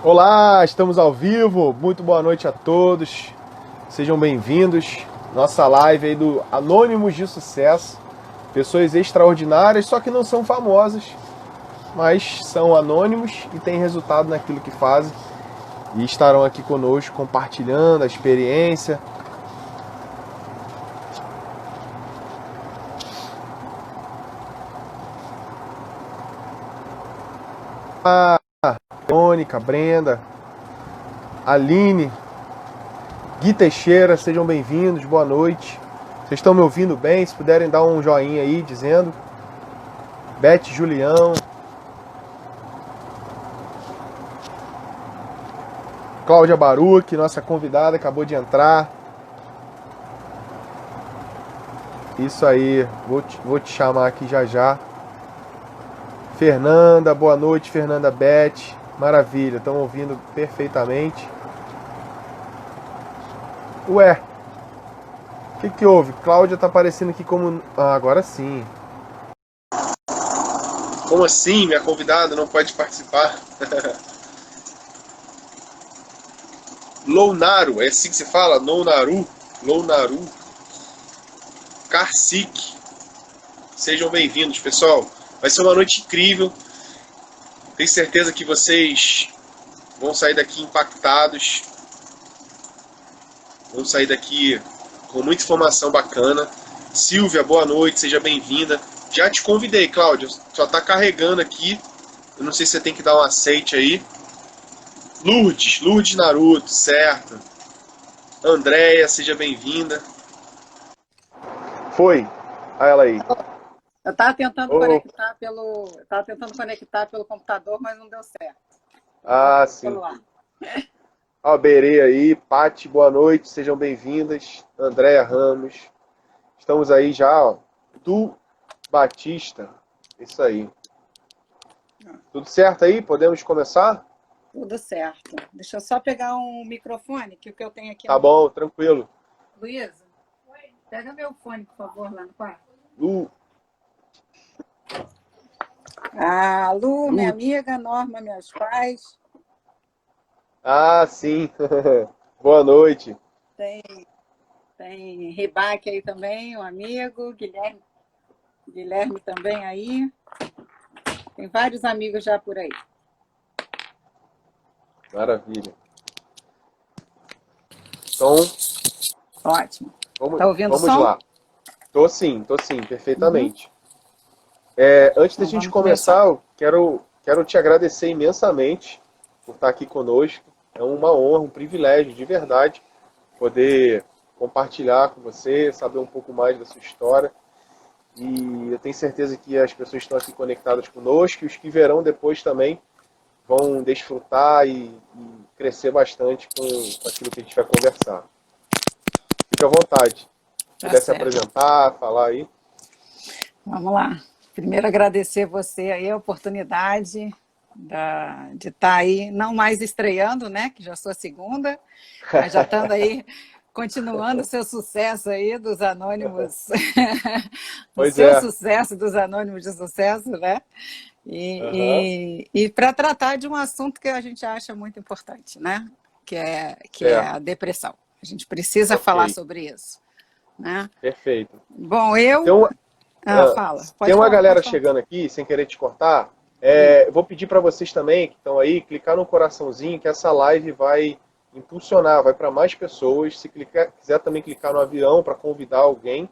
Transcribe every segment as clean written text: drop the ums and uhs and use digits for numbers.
Olá, estamos ao vivo. Muito boa noite a todos. Sejam bem-vindos. Nossa live aí do Anônimos de Sucesso. Pessoas extraordinárias, só que não são famosas, mas são anônimos e têm resultado naquilo que fazem. E estarão aqui conosco compartilhando a experiência. Mônica, Brenda, Aline, Gui Teixeira, sejam bem-vindos, boa noite. Vocês estão me ouvindo bem? Se puderem dar um joinha aí, dizendo. Beth Julião. Cláudia Baruch, nossa convidada, acabou de entrar. Isso aí, vou te chamar aqui já já. Fernanda, boa noite, Fernanda Beth. Maravilha, estão ouvindo perfeitamente. Ué, o que houve? Cláudia tá aparecendo aqui como... Ah, agora sim. Como assim? Minha convidada não pode participar? Lounaru, é assim que se fala? Lounaru? Karsik. Sejam bem-vindos, pessoal. Vai ser uma noite incrível. Tenho certeza que vocês vão sair daqui impactados. Vão sair daqui com muita informação bacana. Silvia, boa noite, seja bem-vinda. Já te convidei, Cláudia. Só tá carregando aqui. Eu não sei se você tem que dar um aceite aí. Lourdes Naruto, certo. Andréia, seja bem-vinda. Foi. Olha ela aí. Eu estava tentando Oh. conectar pelo computador, mas não deu certo. Ah, sim. Ó, Berê aí, Pati, boa noite, sejam bem-vindas. Andréia Ramos. Estamos aí já, ó. Du Batista. Isso aí. Tudo certo aí? Podemos começar? Tudo certo. Deixa eu só pegar um microfone, que o que eu tenho aqui... Tá bom, tranquilo. Luísa, pega meu fone, por favor, lá no quarto. Lu. Ah, Lu, minha amiga, Norma, meus pais. Ah, sim. Boa noite. Tem Ribac aí também, um amigo, Guilherme também aí. Tem vários amigos já por aí. Maravilha. Então, ótimo. Tá ouvindo o som? Vamos lá. Tô sim, perfeitamente. Antes da gente começar, eu quero te agradecer imensamente por estar aqui conosco. É uma honra, um privilégio, de verdade, poder compartilhar com você, saber um pouco mais da sua história. E eu tenho certeza que as pessoas estão aqui conectadas conosco e os que verão depois também vão desfrutar e crescer bastante com aquilo que a gente vai conversar. Fique à vontade. Se puder se apresentar, falar aí. Vamos lá. Primeiro agradecer você aí a oportunidade de estar aí, não mais estreando, né, que já sou a segunda, mas já estando aí, continuando o seu sucesso aí dos Anônimos, sucesso dos Anônimos de Sucesso, né? E para tratar de um assunto que a gente acha muito importante, né? Que é a depressão. A gente precisa falar sobre isso, né? Perfeito. Bom, eu... fala. Tem uma galera chegando aqui, sem querer te cortar. Vou pedir para vocês também que estão aí, clicar no coraçãozinho, que essa live vai impulsionar, vai para mais pessoas. Se quiser também clicar no avião para convidar alguém,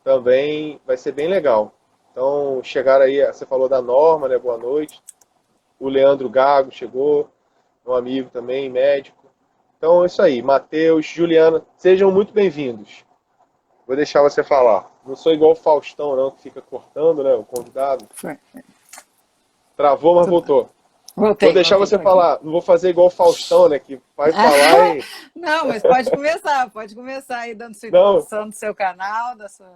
também vai ser bem legal. Então, chegaram aí, você falou da Norma, né? Boa noite. O Leandro Gago chegou, um amigo também, médico. Então, é isso aí. Matheus, Juliana, sejam muito bem-vindos. Vou deixar você falar. Não sou igual o Faustão, não, que fica cortando, né, o convidado. Travou, mas voltou. Vou deixar você falar. Não vou fazer igual o Faustão, né, que vai falar e... Não, mas pode começar aí dando sua introdução do seu canal, da sua...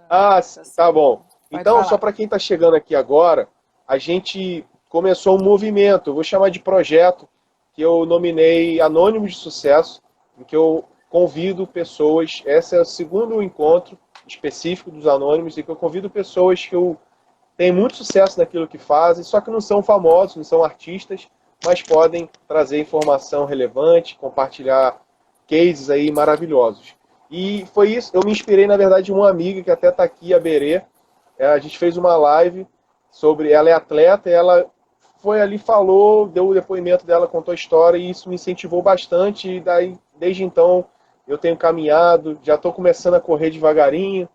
Tá bom. Então, só para quem está chegando aqui agora, a gente começou um movimento, eu vou chamar de projeto, que eu nominei Anônimos de Sucesso, em que eu convido pessoas, esse é o segundo encontro específico dos Anônimos, em que eu convido pessoas que têm muito sucesso naquilo que fazem, só que não são famosos, não são artistas, mas podem trazer informação relevante, compartilhar cases aí maravilhosos. E foi isso, eu me inspirei, na verdade, em uma amiga que até está aqui, a Berê. A gente fez uma live sobre, ela é atleta, e ela foi ali, falou, deu o depoimento dela, contou a história, e isso me incentivou bastante, e daí, desde então, eu tenho caminhado, já estou começando a correr devagarinho,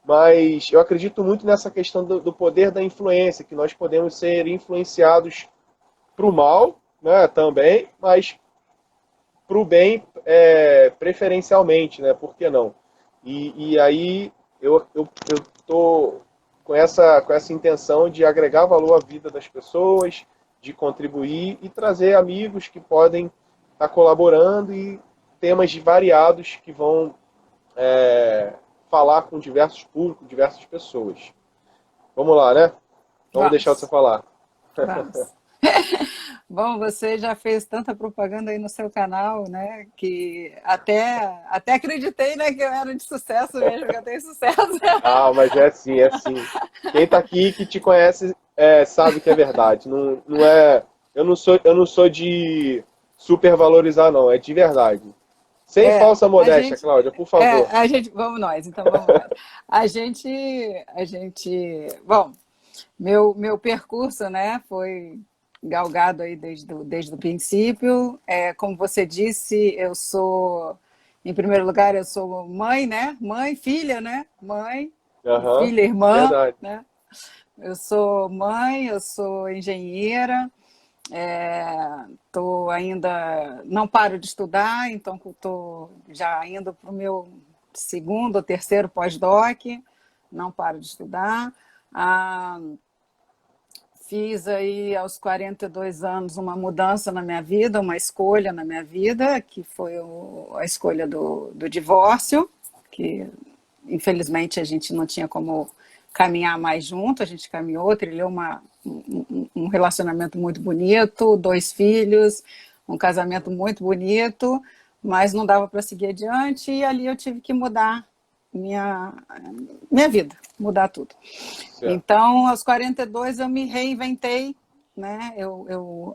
mas eu acredito muito nessa questão do poder da influência, que nós podemos ser influenciados para o mal, né, também, mas para o bem preferencialmente, né? Por que não? E aí eu tô com essa intenção de agregar valor à vida das pessoas, de contribuir e trazer amigos que podem estar colaborando e temas variados que vão falar com diversos públicos, diversas pessoas. Vamos lá, né? Vamos deixar você Vamos, falar. vamos. Bom, você já fez tanta propaganda aí no seu canal, né? Que até acreditei, né, que eu era de sucesso mesmo, que eu tenho sucesso. Ah, mas é assim, é assim. Quem tá aqui que te conhece sabe que é verdade. Não, não é, eu não sou de supervalorizar, não. É de verdade. Sem É, falsa a modéstia, gente, Cláudia, por favor. vamos nós, então vamos nós. Bom, meu percurso, né, foi galgado aí desde o princípio. Como você disse, eu sou, em primeiro lugar, eu sou mãe, né? Mãe, filha, né? Mãe, Aham, filha, irmã, verdade. né? Eu sou mãe, eu sou engenheira, ainda, não paro de estudar, então estou já indo para o meu segundo ou terceiro pós-doc, não paro de estudar. Ah, Fiz aí aos 42 anos uma mudança na minha vida, uma escolha na minha vida, que foi a escolha do divórcio, que infelizmente a gente não tinha como caminhar mais junto, a gente caminhou, trilhou um relacionamento muito bonito, 2 filhos, um casamento muito bonito, mas não dava para seguir adiante e ali eu tive que mudar minha, minha vida, mudar tudo. Certo. Então, aos 42 eu me reinventei, né?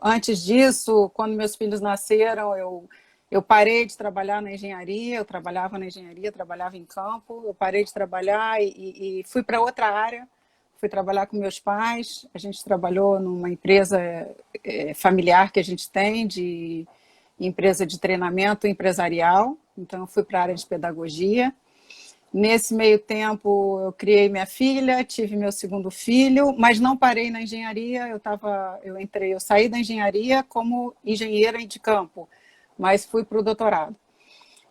Antes disso, quando meus filhos nasceram, eu parei de trabalhar na engenharia, eu trabalhava na engenharia, trabalhava em campo, eu parei de trabalhar e fui para outra área, fui trabalhar com meus pais, a gente trabalhou numa empresa familiar que a gente tem, de empresa de treinamento empresarial, então eu fui para a área de pedagogia. Nesse meio tempo, eu criei minha filha, tive meu segundo filho, mas não parei na engenharia. Eu saí da engenharia como engenheira de campo, mas fui para o doutorado.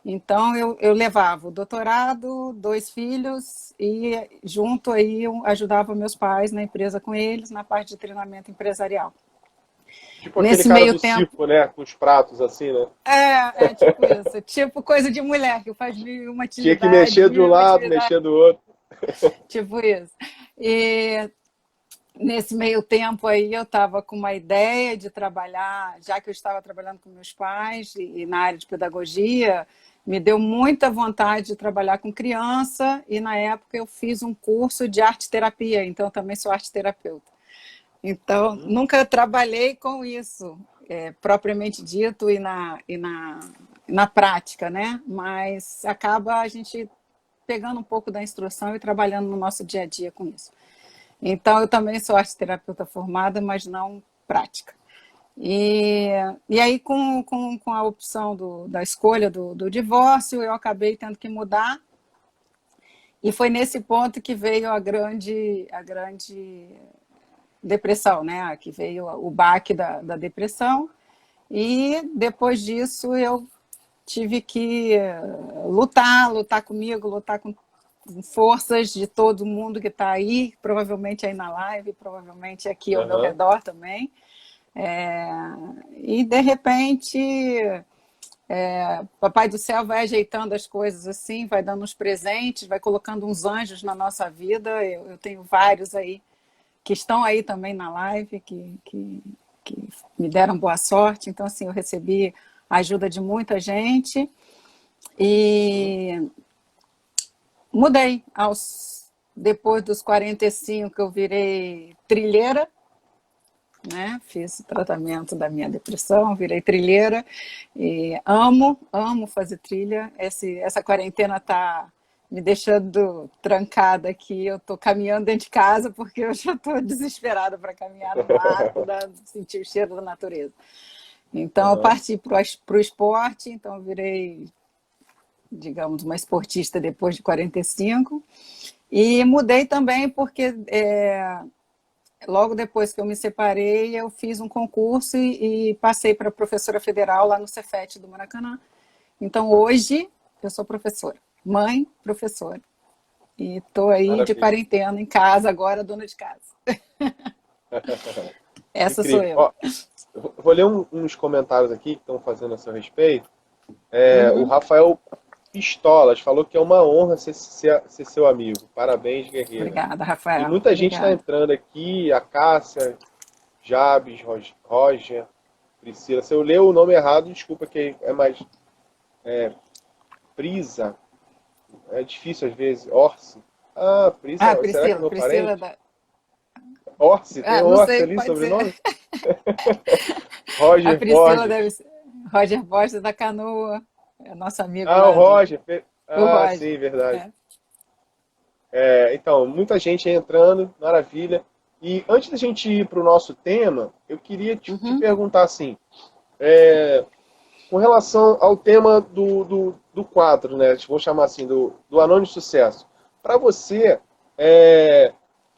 Então, eu levava o doutorado, 2 filhos, e junto aí eu ajudava meus pais na empresa com eles, na parte de treinamento empresarial. Tipo aquele Nesse cara meio do tempo, circo, né? Com os pratos assim, né? é tipo isso, tipo coisa de mulher, que faz Tinha que mexer de mil um e uma lado, atividades, mexer do outro. tipo isso. E nesse meio tempo aí eu estava com uma ideia de trabalhar, já que eu estava trabalhando com meus pais e na área de pedagogia, me deu muita vontade de trabalhar com criança e na época eu fiz um curso de arte terapia, então eu também sou arte terapeuta. Então, Uhum. nunca trabalhei com isso, propriamente dito na prática, né? Mas acaba a gente pegando um pouco da instrução e trabalhando no nosso dia a dia com isso. Então, eu também sou arte terapeuta formada, mas não prática. E, e aí, com a opção da escolha do divórcio, eu acabei tendo que mudar. E foi nesse ponto que veio a grande depressão, né? Que veio o baque da depressão. E depois disso, eu tive que lutar comigo, lutar com forças de todo mundo que está aí, provavelmente aí na live, provavelmente aqui ao meu Aham. redor também. É, e de repente, Papai do Céu vai ajeitando as coisas assim, vai dando uns presentes, vai colocando uns anjos na nossa vida. Eu tenho vários aí que estão aí também na live, que me deram boa sorte. Então, assim, eu recebi a ajuda de muita gente Uhum. e mudei. Depois dos 45, eu virei trilheira. né? Fiz o tratamento da minha depressão, virei trilheira e amo fazer trilha. Essa quarentena tá me deixando trancada aqui. Eu tô caminhando dentro de casa porque eu já tô desesperada para caminhar no mato, sentir o cheiro da natureza. Então, eu Aham. parti para o esporte, então eu virei, digamos, uma esportista depois de 45. E mudei também porque logo depois que eu me separei, eu fiz um concurso e passei para professora federal lá no Cefet do Maracanã. Então, hoje, eu sou professora, mãe, professora. E estou aí de Maravilha. quarentena em casa agora, dona de casa. Essa sou Incrível. eu. Ó, eu vou ler uns comentários aqui que estão fazendo a seu respeito. O Uhum. Rafael Pistolas falou que é uma honra ser seu amigo. Parabéns, guerreira. Obrigada, E Rafael. muita gente está Obrigada. entrando aqui, a Cássia, Jabes, Roger, Priscila. Se eu ler o nome errado, desculpa que é mais Prisa. É difícil às vezes. Orsi. Ah, Ah, Prisa, será que é Priscila, meu Priscila parente? da. Orsi, tem Ah, um não Orsi sei, ali, pode ser. sobrenome? A Roger Priscila deve Borges. ser. Roger Borges da Canoa. É nosso amigo Ah, o lá do. Roger. O Ah, Roger. sim, verdade. É. Então, muita gente aí entrando, maravilha. E antes da gente ir para o nosso tema, eu queria te Uhum. perguntar assim, com relação ao tema do quadro, né? Vou chamar assim, do Anônimo Sucesso. Para você, é,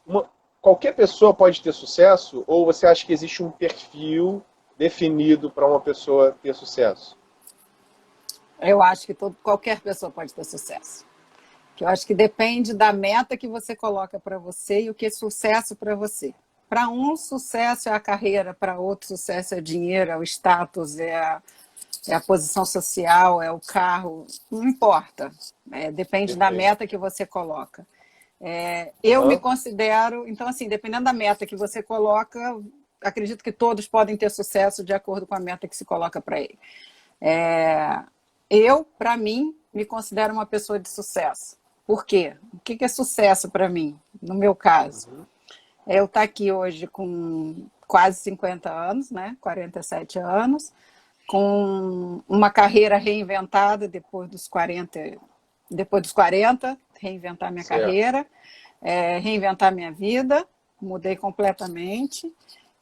uma- qualquer pessoa pode ter sucesso? Ou você acha que existe um perfil definido para uma pessoa ter sucesso? Eu acho que qualquer pessoa pode ter sucesso. Que eu acho que depende da meta que você coloca para você e o que é sucesso para você. Para um, sucesso é a carreira, para outro, sucesso é o dinheiro, é o status, é a posição social, é o carro, não importa. Depende da Perfeito. meta que você coloca. Eu me Aham. considero, então, assim, dependendo da meta que você coloca, acredito que todos podem ter sucesso de acordo com a meta que se coloca para ele. Eu, para mim, me considero uma pessoa de sucesso. Por quê? O que é sucesso para mim, no meu caso? Uhum. Eu estar aqui hoje com quase 50 anos, né? 47 anos, com uma carreira reinventada depois dos 40, reinventar minha Certo. carreira, reinventar minha vida, mudei completamente.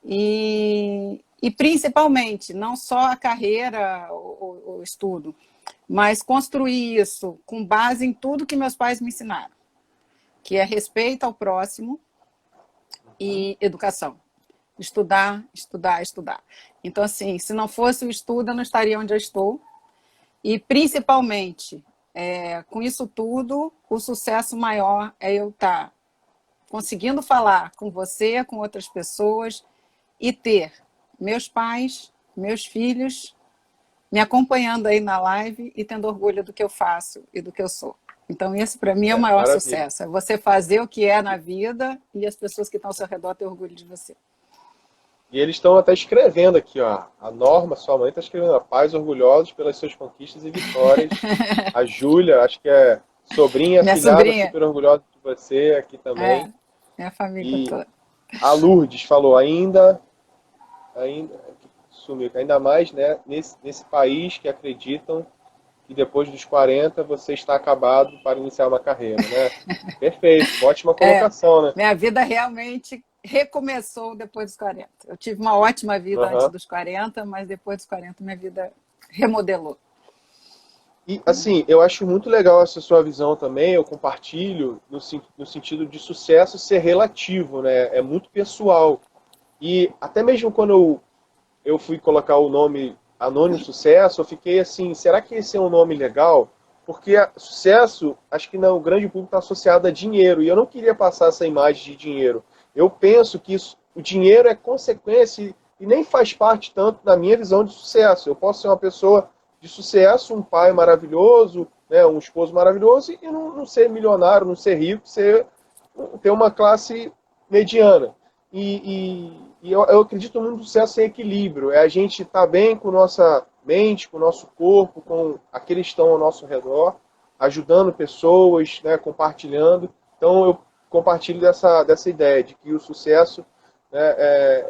E principalmente, não só a carreira, o estudo, mas construir isso com base em tudo que meus pais me ensinaram, que é respeito ao próximo Uhum. e educação. Estudar, estudar, estudar. Então, assim, se não fosse o estudo, eu não estaria onde eu estou. E, principalmente, com isso tudo, o sucesso maior é eu estar conseguindo falar com você, com outras pessoas e ter meus pais, meus filhos me acompanhando aí na live e tendo orgulho do que eu faço e do que eu sou. Então, esse para mim é o maior Maravilha. sucesso. É você fazer o que é na vida e as pessoas que estão ao seu redor ter orgulho de você. E eles estão até escrevendo aqui, ó. A Norma, sua mãe, está escrevendo: pais orgulhosos pelas suas conquistas e vitórias. A Júlia, acho que é sobrinha, Minha afilhada, sobrinha, super orgulhosa de você aqui também. minha família E toda. a Lourdes falou: ainda, sumiu, ainda mais, né, nesse país que acreditam que depois dos 40 você está acabado para iniciar uma carreira, né? Perfeito, ótima colocação, né? Minha vida realmente recomeçou depois dos 40. Eu tive uma ótima vida antes Aham. dos 40, mas depois dos 40 minha vida remodelou. E assim, eu acho muito legal essa sua visão também, eu compartilho no sentido de sucesso ser relativo, né? É muito pessoal. E até mesmo quando eu fui colocar o nome Anônimo Sucesso, eu fiquei assim, será que esse é um nome legal? Porque sucesso, acho que no grande público está associado a dinheiro, e eu não queria passar essa imagem de dinheiro. Eu penso que o dinheiro é consequência e nem faz parte tanto da minha visão de sucesso. Eu posso ser uma pessoa de sucesso, um pai maravilhoso, né, um esposo maravilhoso, e não ser milionário, não ser rico, ter uma classe mediana. E eu acredito muito no sucesso em equilíbrio. É a gente estar bem com nossa mente, com o nosso corpo, com aqueles que estão ao nosso redor, ajudando pessoas, né, compartilhando. Então eu compartilho dessa ideia de que o sucesso né,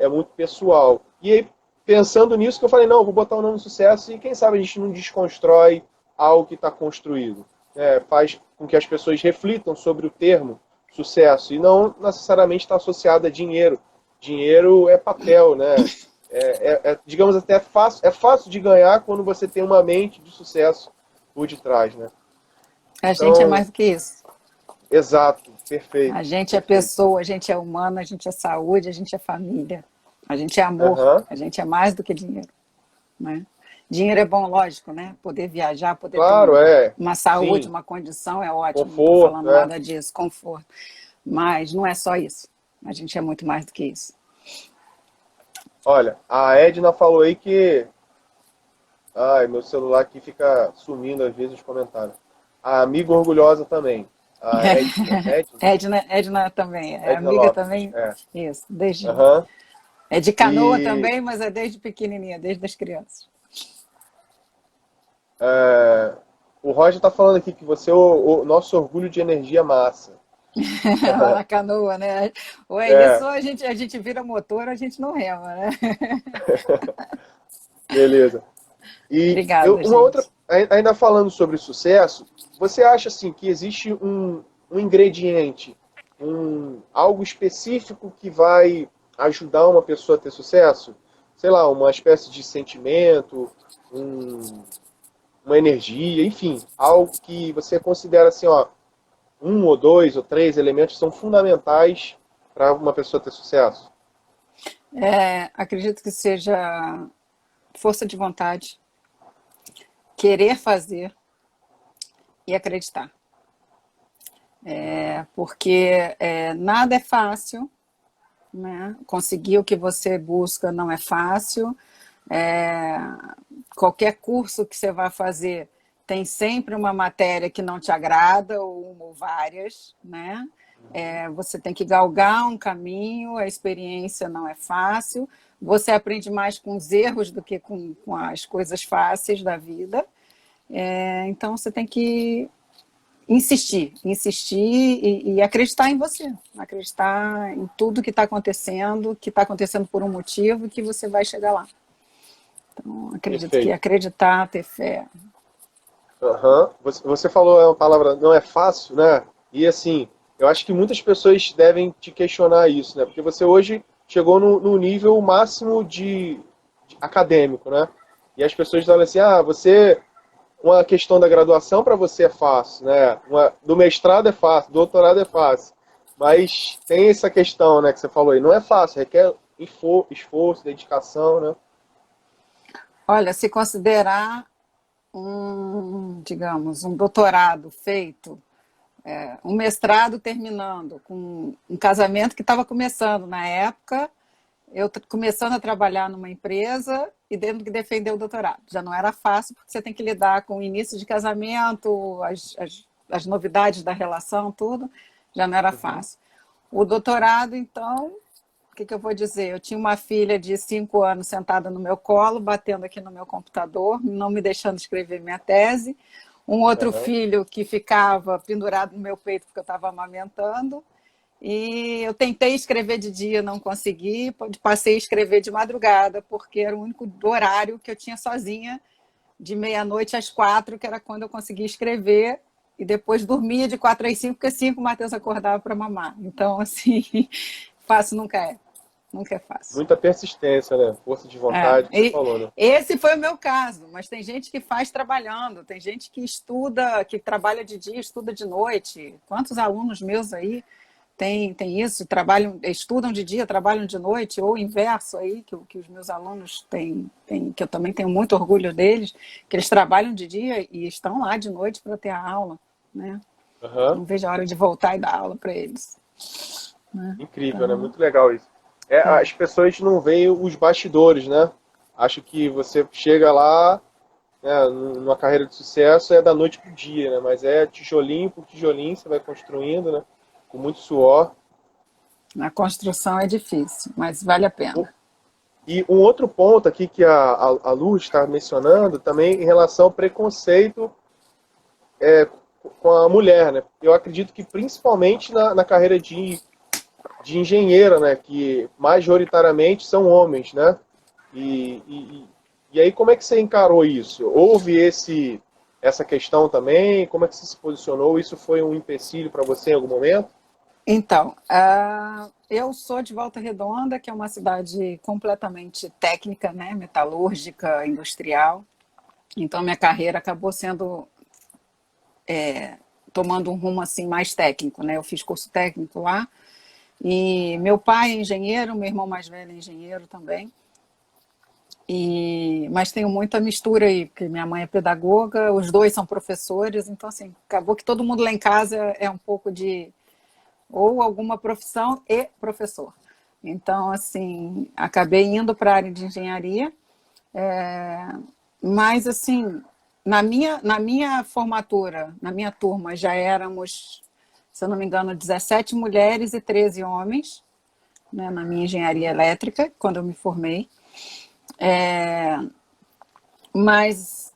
é muito pessoal. E aí, pensando nisso, que eu falei, não, eu vou botar o nome sucesso e quem sabe a gente não desconstrói algo que está construído. Né? Faz com que as pessoas reflitam sobre o termo sucesso e não necessariamente está associado a dinheiro. Dinheiro é papel, né? Digamos até fácil, é fácil de ganhar quando você tem uma mente de sucesso por detrás, né? A gente é Então, mais do que isso. exato, perfeito, A gente é perfeito. pessoa, a gente é humano, a gente é saúde, a gente é família, a gente é amor, Aham, a gente é mais do que dinheiro, né? Dinheiro é bom, lógico, né? Poder viajar, poder ter claro, uma saúde, sim, uma condição é ótimo, não estou conforto, falando nada disso, conforto. Mas não é só isso. A gente é muito mais do que isso. Olha, a Edna falou aí que. Ai, meu celular aqui fica sumindo às vezes os comentários. A amiga orgulhosa também. A Edna. Edna? Edna também, é Edna amiga Lopes. também, É. isso, desde. Aham. É de canoa E também, mas é desde pequenininha, desde as crianças. é, o Roger tá falando aqui que você é o nosso orgulho de energia massa. Lá na canoa, né? Ué, nisso É, a gente vira motor, a gente não rema, né? beleza. E Obrigada, uma outra, gente. ainda falando sobre sucesso, você acha assim que existe um ingrediente, algo específico que vai ajudar uma pessoa a ter sucesso? Sei lá, uma espécie de sentimento, um- uma energia, enfim, algo que você considera assim, ó, um ou dois ou três elementos são fundamentais para uma pessoa ter sucesso? Acredito que seja força de vontade, querer fazer e acreditar. Porque nada é fácil, né? Conseguir o que você busca não é fácil. É, Qualquer curso que você vai fazer tem sempre uma matéria que não te agrada, ou uma ou várias, né? Você tem que galgar um caminho, a experiência não é fácil, você aprende mais com os erros do que com as coisas fáceis da vida. Então você tem que insistir, insistir e acreditar em você, acreditar em tudo que está acontecendo por um motivo e que você vai chegar lá. Então, acredito que Perfeito. acreditar, ter fé. Aham. Você falou é uma palavra, não é fácil, né? E assim, eu acho que muitas pessoas devem te questionar isso, né? Porque você hoje chegou no nível máximo de acadêmico, né? E as pessoas falam assim, uma questão da graduação para você é fácil, né? Do mestrado é fácil, do doutorado é fácil. Mas tem essa questão, né, que você falou aí, não é fácil, requer esforço, dedicação, né? Olha, se considerar digamos, um doutorado feito, um mestrado terminando, com um casamento que estava começando na época, eu começando a trabalhar numa empresa e tendo que defender o doutorado. Já não era fácil, porque você tem que lidar com o início de casamento, as novidades da relação, tudo, já não era Uhum. fácil. O doutorado, então, o que eu vou dizer? Eu tinha uma filha de 5 anos sentada no meu colo, batendo aqui no meu computador, não me deixando escrever minha tese. Um outro Aham. filho que ficava pendurado no meu peito porque eu estava amamentando. E eu tentei escrever de dia, não consegui. Passei a escrever de madrugada, porque era o único horário que eu tinha sozinha, de meia-noite às 4, que era quando eu conseguia escrever. E depois dormia de 4 às 5, porque 5 o Matheus acordava para mamar. Então, assim, fácil nunca é. Nunca é fácil. Muita persistência, né? Força de vontade que você falou, né? Esse foi o meu caso, mas tem gente que faz trabalhando, tem gente que estuda, que trabalha de dia, estuda de noite. Quantos alunos meus aí tem isso? Trabalham, estudam de dia, trabalham de noite, ou o inverso aí, que os meus alunos têm, que eu também tenho muito orgulho deles, que eles trabalham de dia e estão lá de noite para ter a aula, né? Aham. Não vejo a hora de voltar e dar aula para eles. Né? Incrível, né? Então, Muito legal isso. As pessoas não veem os bastidores, né? Acho que você chega lá, né, numa carreira de sucesso, é da noite pro dia, né? Mas é tijolinho por tijolinho, você vai construindo, né? Com muito suor. a construção é difícil, mas vale a Um- pena. E um outro ponto aqui que a Lu está mencionando também em relação ao preconceito com a mulher, né? Eu acredito que principalmente na carreira de de engenheira, né? Que majoritariamente são homens, né? E, e, e aí como é que você encarou isso? Houve essa questão também? Como é que você se posicionou? Isso foi um empecilho para você em algum momento? Então, eu sou de Volta Redonda, que é uma cidade completamente técnica, né? Metalúrgica, industrial. Então, minha carreira acabou sendo tomando um rumo assim mais técnico, né? Eu fiz curso técnico lá e meu pai é engenheiro, meu irmão mais velho é engenheiro também. Mas tenho muita mistura aí, porque minha mãe é pedagoga, os dois são professores, então assim, acabou que todo mundo lá em casa é um pouco de ou alguma profissão e professor. Então, assim, acabei indo para a área de engenharia, mas assim, na minha formatura, na minha turma, já éramos, se eu não me engano, 17 mulheres e 13 homens, né, na minha engenharia elétrica, quando eu me formei. É, mas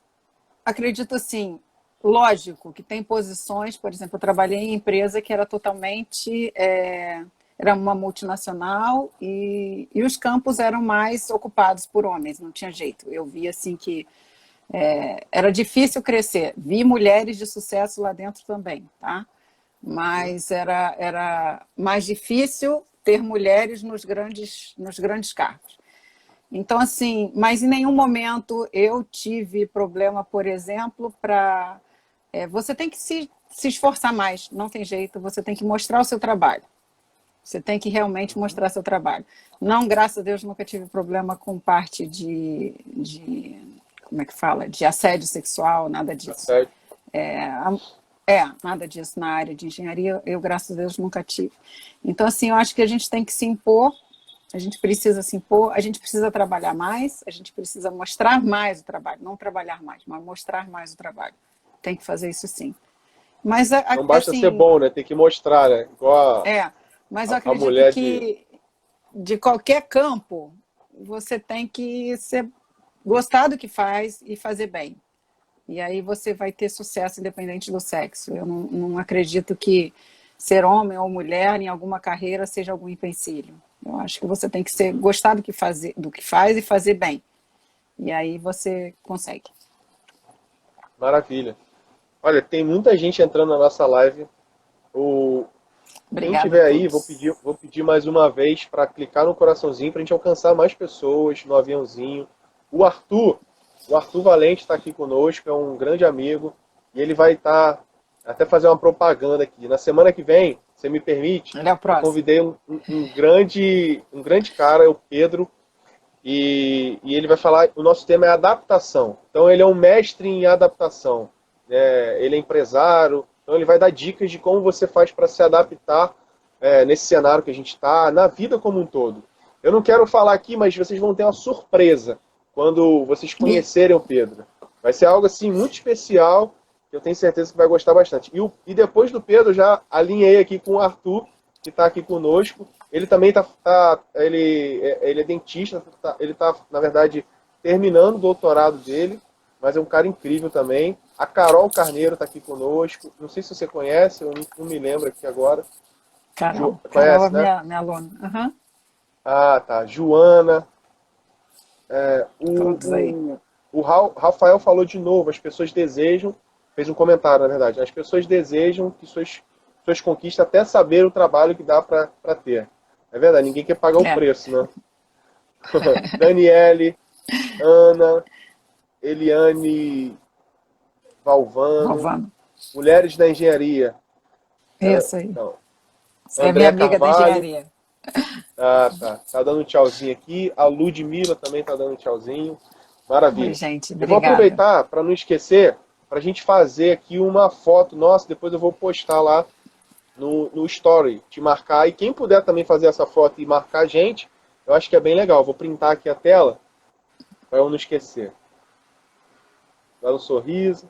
acredito assim, lógico que tem posições, por exemplo, eu trabalhei em empresa que era totalmente, era uma multinacional e os campos eram mais ocupados por homens, não tinha jeito. Eu vi assim que era difícil crescer. Vi mulheres de sucesso lá dentro também, tá? Mas era mais difícil ter mulheres nos grandes cargos. Então, assim, mas em nenhum momento eu tive problema, por exemplo, para. Você tem que se esforçar mais, não tem jeito, você tem que mostrar o seu trabalho. Você tem que realmente mostrar seu trabalho. Não, graças a Deus, nunca tive problema com parte como é que fala? De assédio sexual, nada disso. Assédio. Nada disso na área de engenharia, eu, graças a Deus, nunca tive. Então, assim, eu acho que a gente tem que se impor, a gente precisa se impor, a gente precisa trabalhar mais, a gente precisa mostrar mais o trabalho, não trabalhar mais, mas mostrar mais o trabalho. Tem que fazer isso sim. Mas, Não basta ser assim, bom, né? Tem que mostrar, né? Igual mas eu a acredito mulher de. que de qualquer campo, você tem que gostar do que faz e fazer bem. E aí você vai ter sucesso independente do sexo. Eu não acredito que ser homem ou mulher em alguma carreira seja algum empecilho. Eu acho que você tem que gostar do que faz e fazer bem. E aí você consegue. Maravilha. Olha, tem muita gente entrando na nossa live. O... Quem Obrigada a tiver aí, vou todos. pedir, vou pedir mais uma vez para clicar no coraçãozinho para a gente alcançar mais pessoas no aviãozinho. O Arthur, o Arthur Valente está aqui conosco, é um grande amigo e ele vai estar até fazer uma propaganda aqui. Na semana que vem, você me permite, Ele é o eu próximo. convidei um grande cara, é o Pedro, e ele vai falar. O nosso tema é adaptação. Então ele é um mestre em adaptação. Ele é empresário, então ele vai dar dicas de como você faz para se adaptar nesse cenário que a gente está, na vida como um todo. Eu não quero falar aqui, mas vocês vão ter uma surpresa quando vocês E, conhecerem o Pedro. Vai ser algo assim muito especial, que eu tenho certeza que vai gostar bastante. E depois do Pedro, já alinhei aqui com o Arthur, que está aqui conosco. Ele também ele é dentista, ele está, na verdade, terminando o doutorado dele, mas é um cara incrível também. A Carol Carneiro está aqui conosco. Não sei se você conhece, eu não me lembro aqui agora. Carol é Conhece, né? minha aluna. Uhum. Ah, tá. Joana. Todos aí. O Rafael falou de novo, as pessoas desejam, fez um comentário, na verdade, as pessoas desejam que suas conquistas até saber o trabalho que dá para ter. É verdade, ninguém quer pagar o É, preço, né? Daniele, Ana, Eliane Valvano, Galvano. Mulheres da Engenharia. Isso aí. Não, Você é minha André amiga da Carvalho, engenharia. tá. Tá dando um tchauzinho aqui. A Ludmilla também tá dando um tchauzinho. Oi, Maravilha. gente. Eu vou Obrigada. aproveitar para não esquecer, para a gente fazer aqui uma foto nossa, depois eu vou postar lá no Story, te marcar. E quem puder também fazer essa foto e marcar a gente, eu acho que é bem legal. Vou printar aqui a tela para eu não esquecer. Dá um sorriso.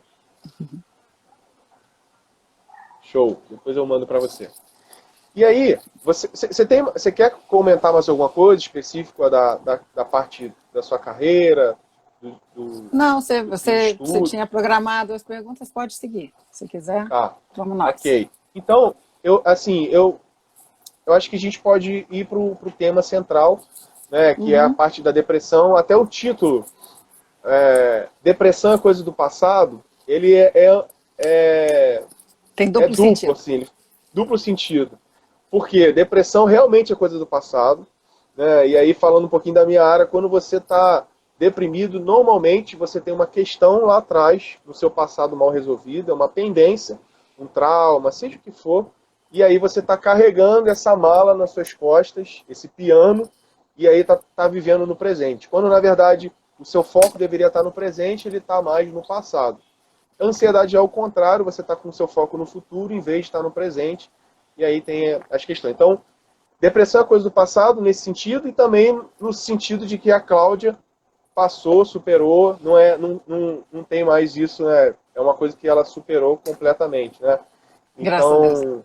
Show. Depois eu mando para você. E aí, você quer comentar mais alguma coisa específica da parte da sua carreira, Não, dos seus você estudos? tinha programado as perguntas, pode seguir. Se quiser, Tá, vamos nós. ok. Então, eu eu acho que a gente pode ir para o tema central, né, que é a Uhum. parte da depressão. Até o título, Depressão é coisa do passado, ele é, Tem é duplo duplo, sentido. assim, duplo sentido. Porque depressão realmente é coisa do passado, né? E aí, falando um pouquinho da minha área, quando você está deprimido, normalmente você tem uma questão lá atrás, no seu passado mal resolvido, é uma pendência, um trauma, seja o que for, e aí você está carregando essa mala nas suas costas, esse piano, e aí tá vivendo no presente. Quando, na verdade, o seu foco deveria estar no presente, ele está mais no passado. A ansiedade é o contrário, você está com o seu foco no futuro em vez de estar no presente, e aí tem as questões. Então, depressão é coisa do passado nesse sentido, e também no sentido de que a Cláudia passou, superou, não tem mais isso, né? É uma coisa que ela superou completamente, né? Graças a Deus. Então,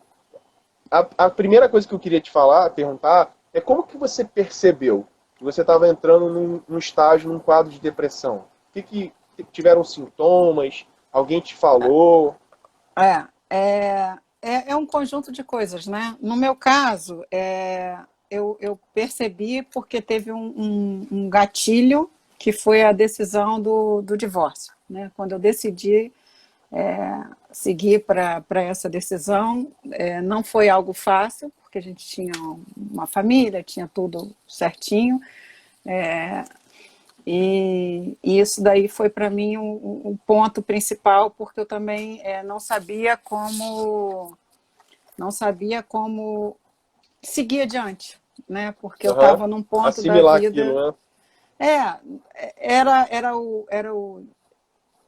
a primeira coisa que eu queria te falar, perguntar, é como que você percebeu que você estava entrando num estágio, num quadro de depressão? Que tiveram sintomas? Alguém te falou? É, é um conjunto de coisas, né? No meu caso, eu percebi porque teve um gatilho que foi a decisão do divórcio, né? Quando eu decidi seguir para essa decisão, não foi algo fácil, porque a gente tinha uma família, tinha tudo certinho, e isso daí foi para mim um ponto principal, porque eu também não sabia como seguir adiante, né? Porque eu Uhum. estava num ponto da Assimilar vida. aquilo, né? É, era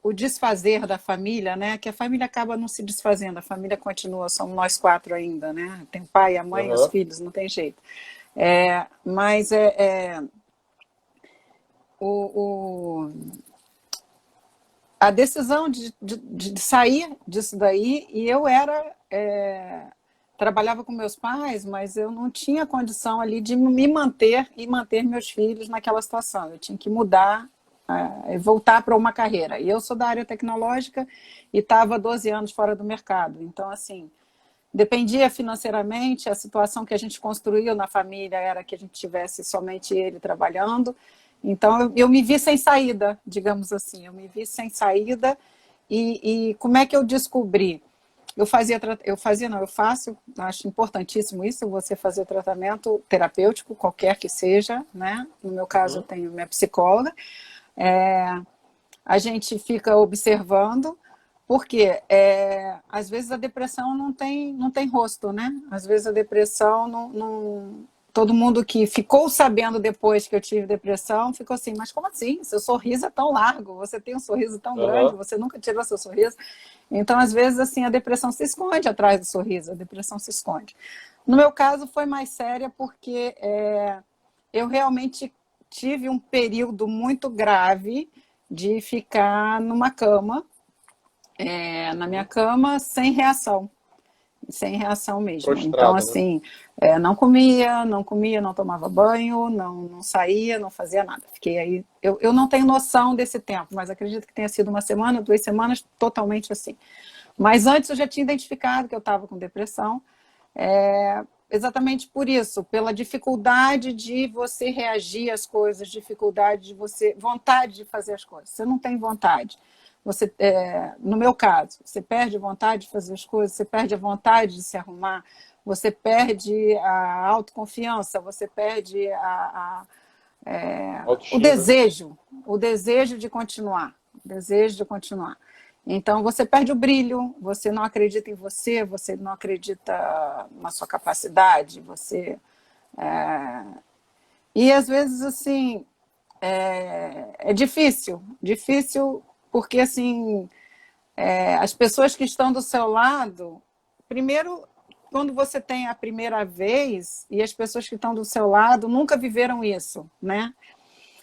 o desfazer da família, né? Que a família acaba não se desfazendo, a família continua, somos nós quatro ainda, né? Tem o pai, a mãe e os Uhum. filhos, não tem jeito. Mas o, a decisão de sair disso daí, e eu trabalhava com meus pais, mas eu não tinha condição ali de me manter e manter meus filhos naquela situação. Eu tinha que mudar e voltar para uma carreira. E eu sou da área tecnológica e estava 12 anos fora do mercado. Então, assim, dependia financeiramente, a situação que a gente construiu na família era que a gente tivesse somente ele trabalhando. Então, eu me vi sem saída, digamos assim, eu me vi sem saída. E como é que eu descobri? Eu faço, acho importantíssimo isso, você fazer tratamento terapêutico, qualquer que seja, né? No meu caso, eu Uhum. tenho minha psicóloga. A gente fica observando, porque às vezes a depressão não tem rosto, né? Às vezes a depressão não. Todo mundo que ficou sabendo depois que eu tive depressão ficou assim, mas como assim? Seu sorriso é tão largo, você tem um sorriso tão grande, Uhum. você nunca tirou seu sorriso. Então, às vezes, assim, a depressão se esconde atrás do sorriso, a depressão se esconde. No meu caso, foi mais séria porque eu realmente tive um período muito grave de ficar numa cama, na minha Uhum. cama, sem reação mesmo. Então, Prostrada, né? assim, não comia, não tomava banho, não saía, não fazia nada. Fiquei aí. Eu não tenho noção desse tempo, mas acredito que tenha sido uma semana, 2 semanas, totalmente assim. Mas antes eu já tinha identificado que eu estava com depressão, exatamente por isso, pela dificuldade de você reagir às coisas, dificuldade de você, vontade de fazer as coisas. Você não tem vontade. Você, no meu caso, você perde a vontade de fazer as coisas, você perde a vontade de se arrumar, você perde a autoconfiança, você perde o Autoestima. desejo, o desejo de continuar, o desejo de continuar. Então você perde o brilho, você não acredita em você, você não acredita na sua capacidade, e às vezes assim é difícil porque assim as pessoas que estão do seu lado, primeiro quando você tem a primeira vez e as pessoas que estão do seu lado nunca viveram isso, né?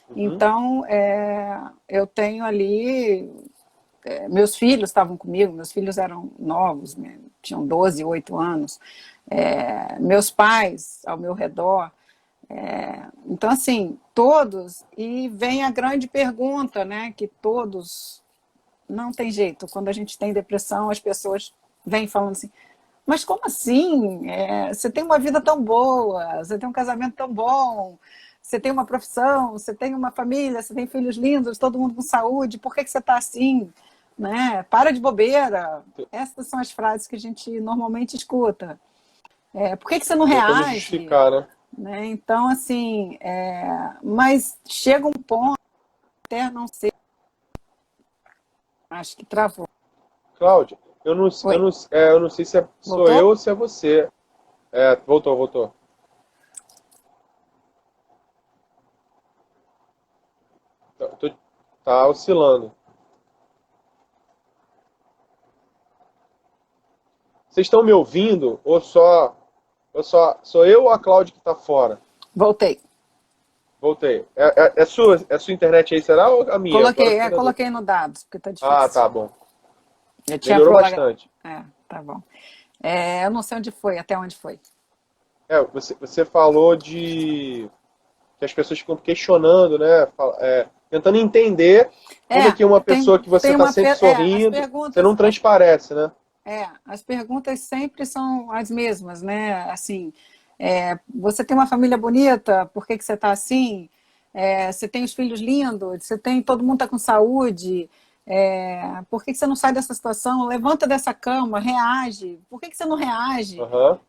Uhum. Então eu tenho ali meus filhos estavam comigo, meus filhos eram novos, tinham 12, 8 anos, meus pais ao meu redor. Então, assim, todos, e vem a grande pergunta, né, que todos, não tem jeito, quando a gente tem depressão, as pessoas vêm falando assim, Mas como assim? Você tem uma vida tão boa, você tem um casamento tão bom, você tem uma profissão, você tem uma família, você tem filhos lindos, todo mundo com saúde, por que que você está assim? Né? Para de bobeira. Essas são as frases que a gente normalmente escuta. Por que que você não Tentando reage? justificar, né? Né? Então, assim, mas chega um ponto, até não sei, acho que travou. Cláudia, Oi, eu não sei se sou voltou? eu ou se é você. Voltou, voltou. Tô- tá oscilando. Vocês estão me ouvindo sou eu ou a Cláudia que está fora? Voltei. Voltei. É sua internet aí, será ou a minha? Agora eu Coloquei, fiquei na dúvida. coloquei no dados, porque tá Ah, difícil. tá bom. Eu tinha Melhorou prolongado. bastante. Tá bom. Eu não sei onde foi, até onde foi. Você falou de que as pessoas ficam questionando, né? Tentando entender como que uma pessoa que você tem está uma. sempre As sorrindo, você perguntas. não transparece, né? As perguntas sempre são as mesmas, né? Assim, você tem uma família bonita, por que que você está assim? Você tem os filhos lindos, todo mundo está com saúde, por que que você não sai dessa situação? Levanta dessa cama, reage. Por que que você não reage? Aham.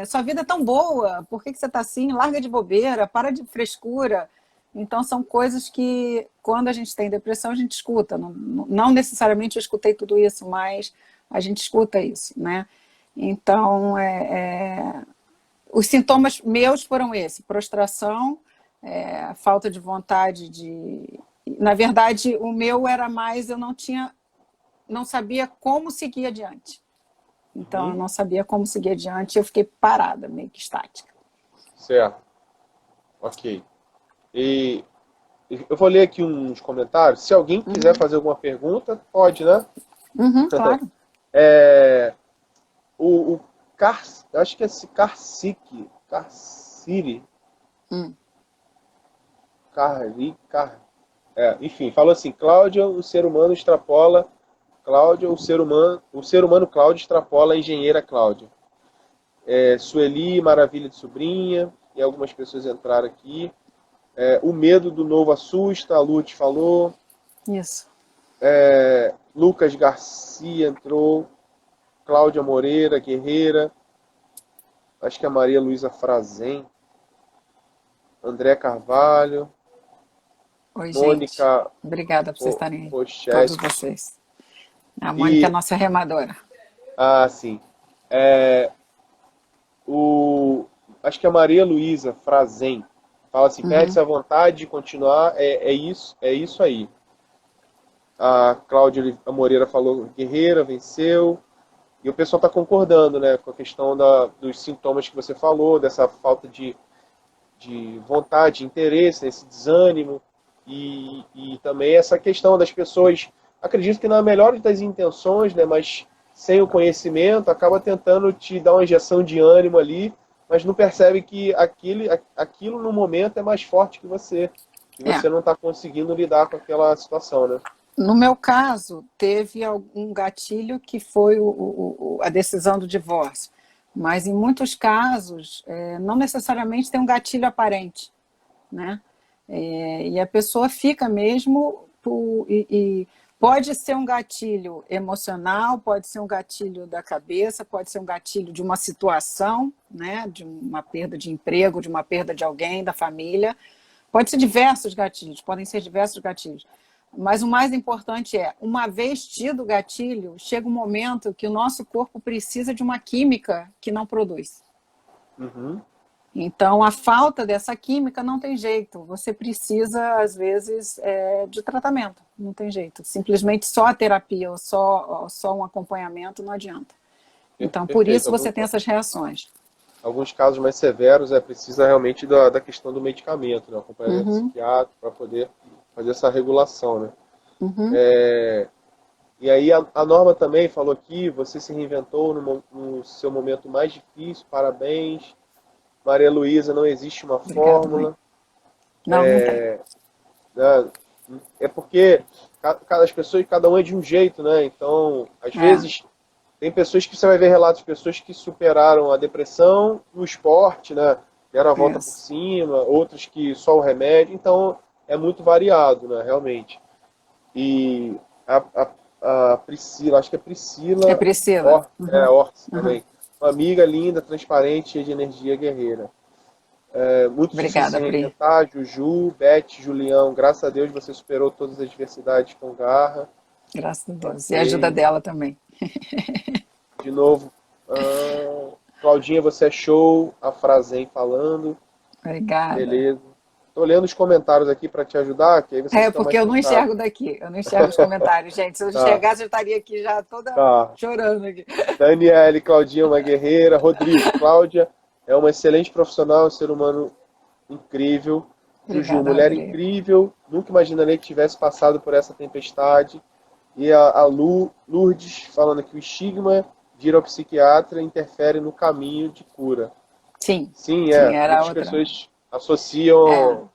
Sua vida é tão boa, por que que você está assim? Larga de bobeira, para de frescura. Então, são coisas que, quando a gente tem depressão, a gente escuta. Não necessariamente eu escutei tudo isso, mas a gente escuta isso, né? Então, os sintomas meus foram esse: prostração, falta de vontade de. Na verdade, o meu era mais, eu não sabia como seguir adiante. Então, eu Uhum. não sabia como seguir adiante, eu fiquei parada, meio que estática. Certo. Ok. E eu vou ler aqui uns comentários. Se alguém quiser Uhum, fazer alguma pergunta, pode, né? uhum, claro. É, o Car, acho que é esse Carciri, Hum. enfim, falou assim, Cláudia, o ser humano Cláudia extrapola a engenheira Cláudia. Sueli, maravilha de sobrinha, e algumas pessoas entraram aqui. O medo do novo assusta, a Lourdes falou. Isso. Lucas Garcia entrou. Cláudia Moreira, Guerreira. Acho que é a Maria Luísa Frazem. André Carvalho. Oi, gente. Mônica Obrigada por vocês estarem aí, todos Pochete. vocês. A Mônica é a E, nossa remadora. sim. É, o, acho que a Maria Luísa Frazem fala assim, Uhum. perde-se a vontade de continuar, é isso aí. A Cláudia Moreira falou, Guerreira, venceu. E o pessoal está concordando, né, com a questão dos sintomas que você falou, dessa falta de vontade, de interesse, esse desânimo. E também essa questão das pessoas, acredito que na melhor das intenções, né, mas sem o conhecimento, acaba tentando te dar uma injeção de ânimo ali, mas não percebe que aquilo no momento é mais forte que você. E É. você não está conseguindo lidar com aquela situação, né? No meu caso, teve algum gatilho que foi a decisão do divórcio. Mas em muitos casos, não necessariamente tem um gatilho aparente, né? E a pessoa fica mesmo e pode ser um gatilho emocional, pode ser um gatilho da cabeça, pode ser um gatilho de uma situação, né? De uma perda de emprego, de uma perda de alguém, da família. Pode ser diversos gatilhos, podem ser diversos gatilhos. Mas o mais importante uma vez tido o gatilho, chega um momento que o nosso corpo precisa de uma química que não produz. Uhum. Então, a falta dessa química não tem jeito. Você precisa, às vezes, de tratamento. Não tem jeito. Simplesmente só a terapia ou só um acompanhamento não adianta. Então, por Perfeito. isso você tem essas reações. Alguns casos mais severos precisa realmente da questão do medicamento, né? Acompanhamento Uhum, psiquiátrico para poder fazer essa regulação, né? uhum. E aí a Norma também falou aqui, você se reinventou no seu momento mais difícil, parabéns. Maria Luísa, não existe uma Obrigada, mãe. fórmula, Não, não tem. né? É porque as pessoas, cada um é de um jeito, né? Então, às É. vezes Tem pessoas que você vai ver relatos de pessoas que superaram a depressão no esporte, né? Deram a volta por Isso. cima, outras que só o remédio, então é muito variado, né? Realmente. E a Priscila, acho que é É Priscila Priscila. Uhum. Ortiz Uhum. também. Uma amiga linda, transparente, cheia de energia guerreira. Muito difícil se Obrigada, Pri. reinventar, Juju, Beth, Julião, graças a Deus você superou todas as adversidades com garra. Graças a Deus. E a ajuda Ok. dela também. De novo, Claudinha, você é show. A Frazen falando. Obrigada. Beleza. Tô lendo os comentários aqui para te ajudar, que aí você É, fica porque mais eu não focado. enxergo daqui, eu não enxergo os comentários, gente. Se eu Tá, enxergasse, eu estaria aqui já toda tá. chorando aqui. Daniele, Claudinha, uma guerreira. Rodrigo, Cláudia é uma excelente profissional, um ser humano incrível. Juju, Obrigada, mulher Rodrigo. incrível. Nunca imaginaria que tivesse passado por essa tempestade. E a Lourdes falando que o estigma de ir ao psiquiatra interfere no caminho de cura. Sim, Sim, sim, era muitas outra. pessoas É, associam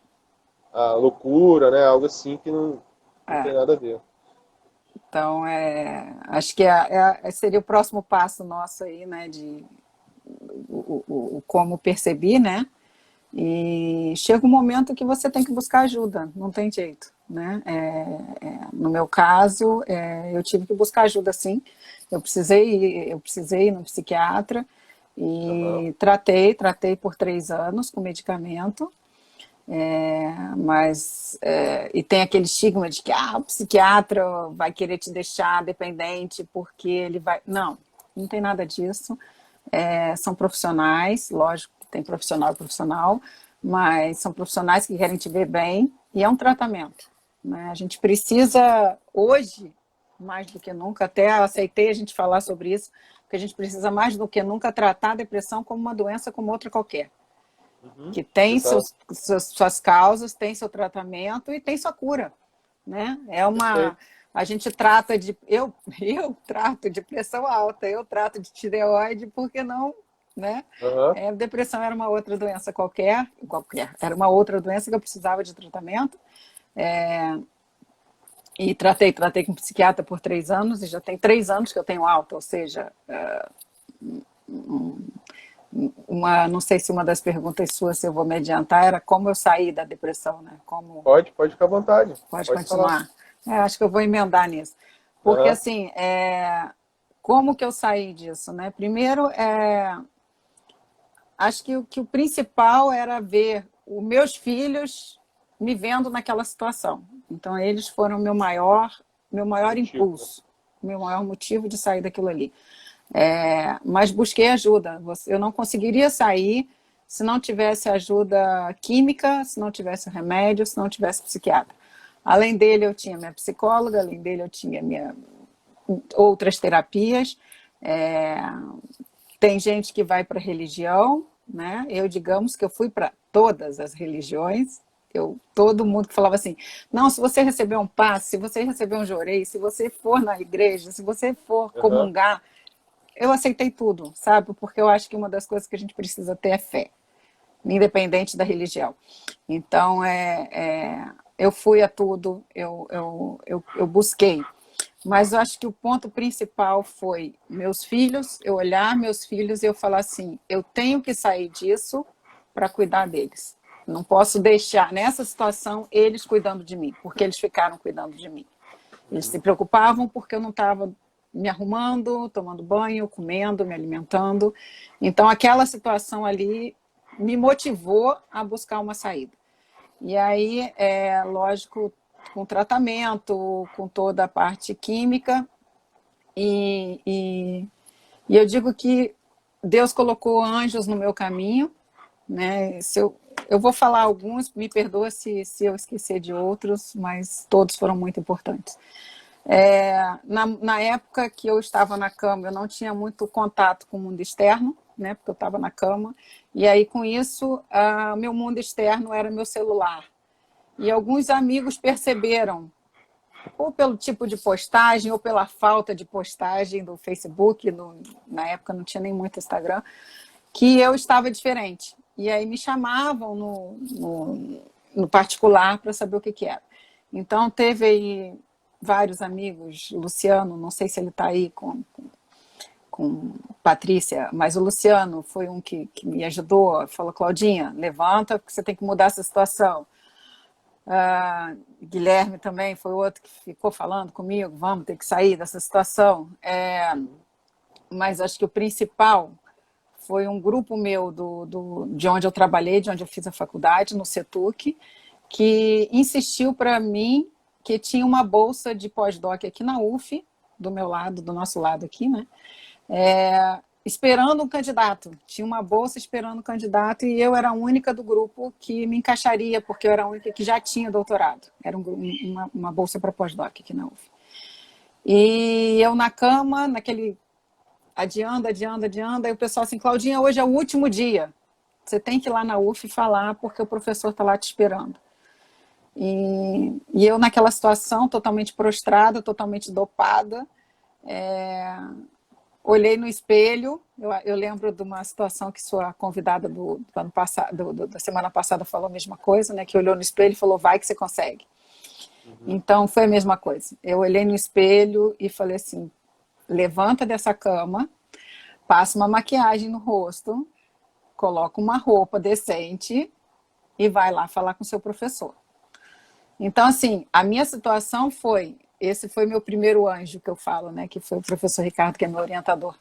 a loucura, né? Algo assim que não tem é. nada a ver. Então, acho que seria o próximo passo nosso aí, né, de o como percebi, né? E chega um momento que você tem que buscar ajuda, não tem jeito, né? No meu caso, eu tive que buscar ajuda, sim. Eu precisei ir no psiquiatra Aham, e tratei por 3 anos com medicamento. E tem aquele estigma de que o psiquiatra vai querer te deixar dependente porque ele vai. Não, não tem nada disso. São profissionais, lógico que tem profissional e profissional, mas são profissionais que querem te ver bem e é um tratamento, né? A gente precisa, hoje, mais do que nunca, até aceitei a gente falar sobre isso, porque a gente precisa mais do que nunca tratar a depressão como uma doença como outra qualquer, uhum, que tem exato. suas causas, tem seu tratamento e tem sua cura, né? Perfeito. A gente trata de, eu trato de pressão alta, eu trato de tireoide, porque não, né? Aham, Depressão era uma outra doença qualquer, era uma outra doença que eu precisava de tratamento, e tratei com psiquiatra por 3 anos, e já tem 3 anos que eu tenho alta, ou seja, não sei se uma das perguntas suas, se eu vou me adiantar, era como eu saí da depressão, né? Como pode ficar à vontade. pode Pode falar. continuar. Acho que eu vou emendar nisso. Porque, Aham, assim, como que eu saí disso, né? Primeiro, acho que o principal era ver os meus filhos me vendo naquela situação. Então, eles foram meu maior motivo, né? impulso, meu maior motivo de sair daquilo ali. Mas busquei ajuda. Eu não conseguiria sair se não tivesse ajuda química, se não tivesse remédio, se não tivesse psiquiatra. Além dele, eu tinha minha psicóloga, além dele, eu tinha outras terapias. É, Tem gente que vai para a religião, né? Digamos que eu fui para todas as religiões. Todo mundo que falava assim, não, se você receber um passe, se você receber um jorei, se você for na igreja, se você for Aham, comungar, eu aceitei tudo, sabe? Porque eu acho que uma das coisas que a gente precisa ter é fé, independente da religião. Então, eu fui a tudo, eu busquei. Mas eu acho que o ponto principal foi eu olhar meus filhos e eu falar assim, eu tenho que sair disso para cuidar deles. Não posso deixar nessa situação eles cuidando de mim, porque eles ficaram cuidando de mim. Eles se preocupavam porque eu não estava me arrumando, tomando banho, comendo, me alimentando. Então, aquela situação ali me motivou a buscar uma saída. E aí, lógico, com tratamento, com toda a parte química, e eu digo que Deus colocou anjos no meu caminho, né? Eu vou falar alguns, me perdoa se eu esquecer de outros, mas todos foram muito importantes. Na época que eu estava na cama, eu não tinha muito contato com o mundo externo, né? Porque eu estava na cama. E aí, com isso, meu mundo externo era meu celular. E alguns amigos perceberam, ou pelo tipo de postagem, ou pela falta de postagem do Facebook, na época não tinha nem muito Instagram, que eu estava diferente. E aí me chamavam no particular para saber o que era. Então, teve aí vários amigos, Luciano, não sei se ele está aí, com Patrícia, mas o Luciano foi um que me ajudou, falou, Claudinha, levanta, porque você tem que mudar essa situação. Guilherme também foi outro que ficou falando comigo, vamos ter que sair dessa situação. Mas acho que o principal foi um grupo meu de onde eu trabalhei, de onde eu fiz a faculdade, no Setuc, que insistiu para mim que tinha uma bolsa de pós-doc aqui na UF, do meu lado, do nosso lado aqui, né? Esperando um candidato. Tinha uma bolsa esperando um candidato e eu era a única do grupo que me encaixaria, porque eu era a única que já tinha doutorado. Era uma bolsa para pós-doc aqui na UF. E eu na cama, naquele adiando, aí o pessoal assim, Claudinha, hoje é o último dia. Você tem que ir lá na UF falar, porque o professor está lá te esperando. E eu naquela situação, totalmente prostrada, totalmente dopada, olhei no espelho, eu lembro de uma situação que sua convidada do ano passado, da semana passada falou a mesma coisa, né? Que olhou no espelho e falou, vai que você consegue. Então foi a mesma coisa. Eu olhei no espelho e falei assim, levanta dessa cama, passa uma maquiagem no rosto, coloca uma roupa decente e vai lá falar com o seu professor. Então, assim, a minha situação foi, esse foi meu primeiro anjo que eu falo, né, que foi o professor Ricardo, que é meu orientador.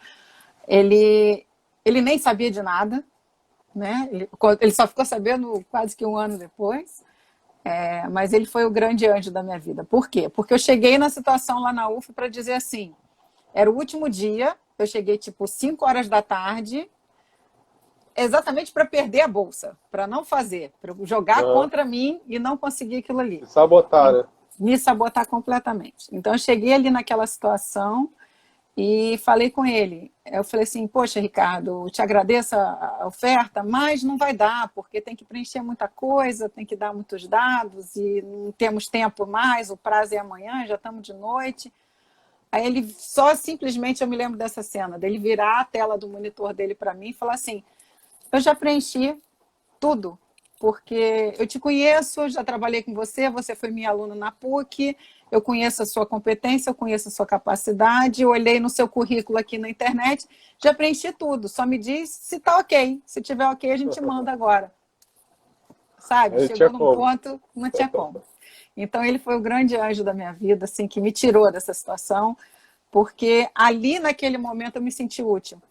Ele nem sabia de nada, né, ele só ficou sabendo quase que um ano depois, mas ele foi o grande anjo da minha vida. Por quê? Porque eu cheguei na situação lá na UF para dizer assim, era o último dia, eu cheguei tipo 5 horas da tarde, exatamente para perder a bolsa, para não fazer, para jogar contra mim e não conseguir aquilo ali. Se sabotar, né? Me sabotar completamente. Então, eu cheguei ali naquela situação e falei com ele. Eu falei assim, poxa, Ricardo, eu te agradeço a oferta, mas não vai dar, porque tem que preencher muita coisa, tem que dar muitos dados e não temos tempo mais, o prazo é amanhã, já estamos de noite. Aí ele só simplesmente, eu me lembro dessa cena, dele virar a tela do monitor dele para mim e falar assim, eu já preenchi tudo, porque eu te conheço, já trabalhei com você, você foi minha aluna na PUC, eu conheço a sua competência, eu conheço a sua capacidade, eu olhei no seu currículo aqui na internet, já preenchi tudo, só me diz se está ok, se tiver ok a gente manda agora. Sabe, chegou num ponto, não tinha como. Então ele foi o grande anjo da minha vida, assim, que me tirou dessa situação, porque ali naquele momento eu me senti útil.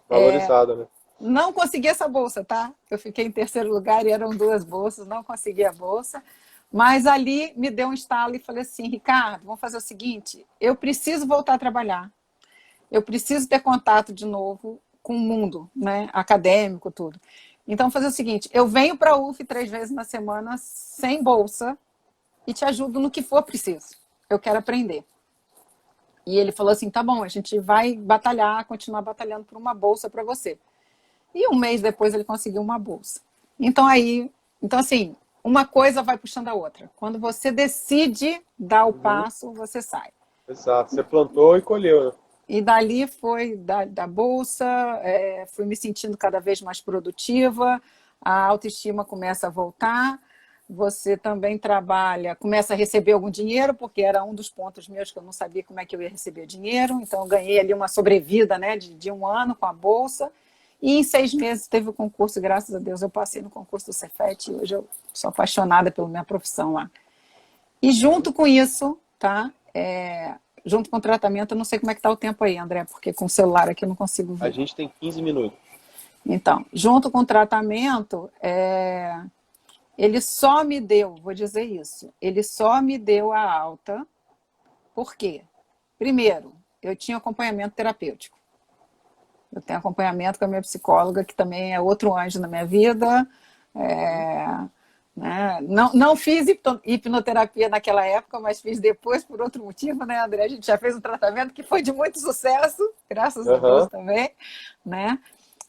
Valorizada, né? Não consegui essa bolsa, tá? Eu fiquei em terceiro lugar e eram 2 bolsas, não consegui a bolsa. Mas ali me deu um estalo e falei assim, Ricardo, vamos fazer o seguinte, eu preciso voltar a trabalhar. Eu preciso ter contato de novo com o mundo, né? Acadêmico, tudo. Então, fazer o seguinte, eu venho para a UF 3 vezes na semana sem bolsa e te ajudo no que for preciso. Eu quero aprender. E ele falou assim, tá bom, a gente vai batalhar, continuar batalhando por uma bolsa para você. E 1 mês depois ele conseguiu uma bolsa. Então assim, uma coisa vai puxando a outra. Quando você decide dar o passo, você sai. Exato, você plantou e colheu, né? E dali foi da bolsa, fui me sentindo cada vez mais produtiva, a autoestima começa a voltar, você também trabalha, começa a receber algum dinheiro, porque era um dos pontos meus que eu não sabia como é que eu ia receber dinheiro, então eu ganhei ali uma sobrevida, né, de 1 ano com a bolsa, e em 6 meses teve o concurso, graças a Deus eu passei no concurso do Cefet, e hoje eu sou apaixonada pela minha profissão lá. E junto com isso, tá, junto com o tratamento, eu não sei como é que está o tempo aí, André, porque com o celular aqui eu não consigo ver. A gente tem 15 minutos. Então, junto com o tratamento, ele só me deu, vou dizer isso, ele só me deu a alta, por quê? Primeiro, eu tinha acompanhamento terapêutico. Eu tenho acompanhamento com a minha psicóloga, que também é outro anjo na minha vida. Né? Não fiz hipnoterapia naquela época, mas fiz depois por outro motivo, né, André? A gente já fez um tratamento que foi de muito sucesso, graças a Deus também, né?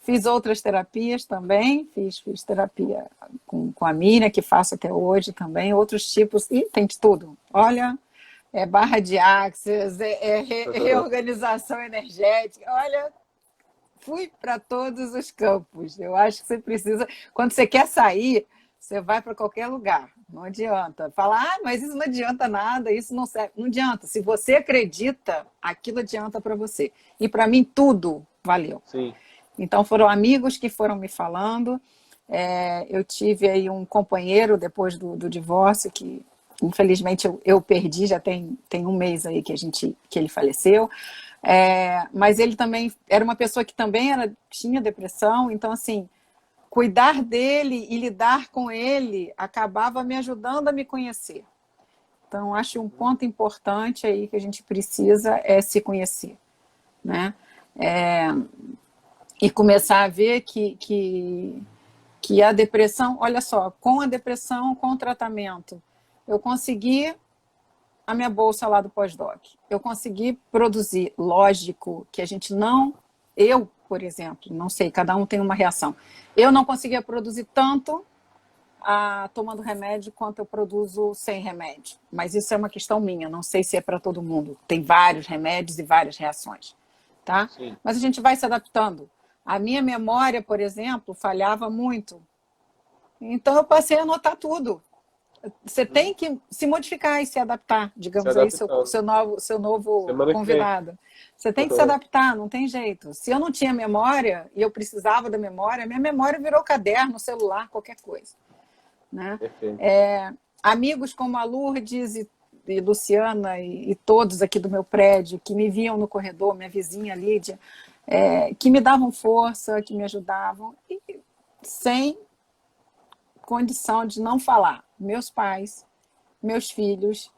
Fiz outras terapias também, fiz terapia com a Miriam, que faço até hoje também, outros tipos, e tem de tudo. Olha, barra de axis, reorganização energética, olha, fui para todos os campos. Eu acho que você precisa, quando você quer sair, você vai para qualquer lugar. Não adianta. Falar, mas isso não adianta nada, isso não serve. Não adianta. Se você acredita, aquilo adianta para você. E para mim, tudo valeu. Sim. Então, foram amigos que foram me falando. Eu tive aí um companheiro depois do divórcio que, infelizmente, eu perdi, já tem um mês aí que ele faleceu. Mas ele também era uma pessoa que também tinha depressão, então, assim, cuidar dele e lidar com ele acabava me ajudando a me conhecer. Então, acho um ponto importante aí que a gente precisa é se conhecer, né? E começar a ver que a depressão, olha só, com a depressão, com o tratamento, eu consegui a minha bolsa lá do pós-doc. Eu consegui produzir, lógico, que a gente não, eu, por exemplo, não sei, cada um tem uma reação. Eu não conseguia produzir tanto tomando remédio quanto eu produzo sem remédio. Mas isso é uma questão minha, não sei se é para todo mundo. Tem vários remédios e várias reações, tá? Sim. Mas a gente vai se adaptando. A minha memória, por exemplo, falhava muito. Então eu passei a anotar tudo. Você tem que se modificar e se adaptar, Se digamos aí, adaptando. seu novo Semana que vem. convidado. Você tem que se adaptar, não tem jeito. Se eu não tinha memória e eu precisava da memória, minha memória virou caderno, celular, qualquer coisa. Né? Perfeito. Amigos como a Lourdes e Luciana e todos aqui do meu prédio, que me viam no corredor, minha vizinha Lídia, que me davam força, que me ajudavam, e sem condição de não falar. Meus pais, meus filhos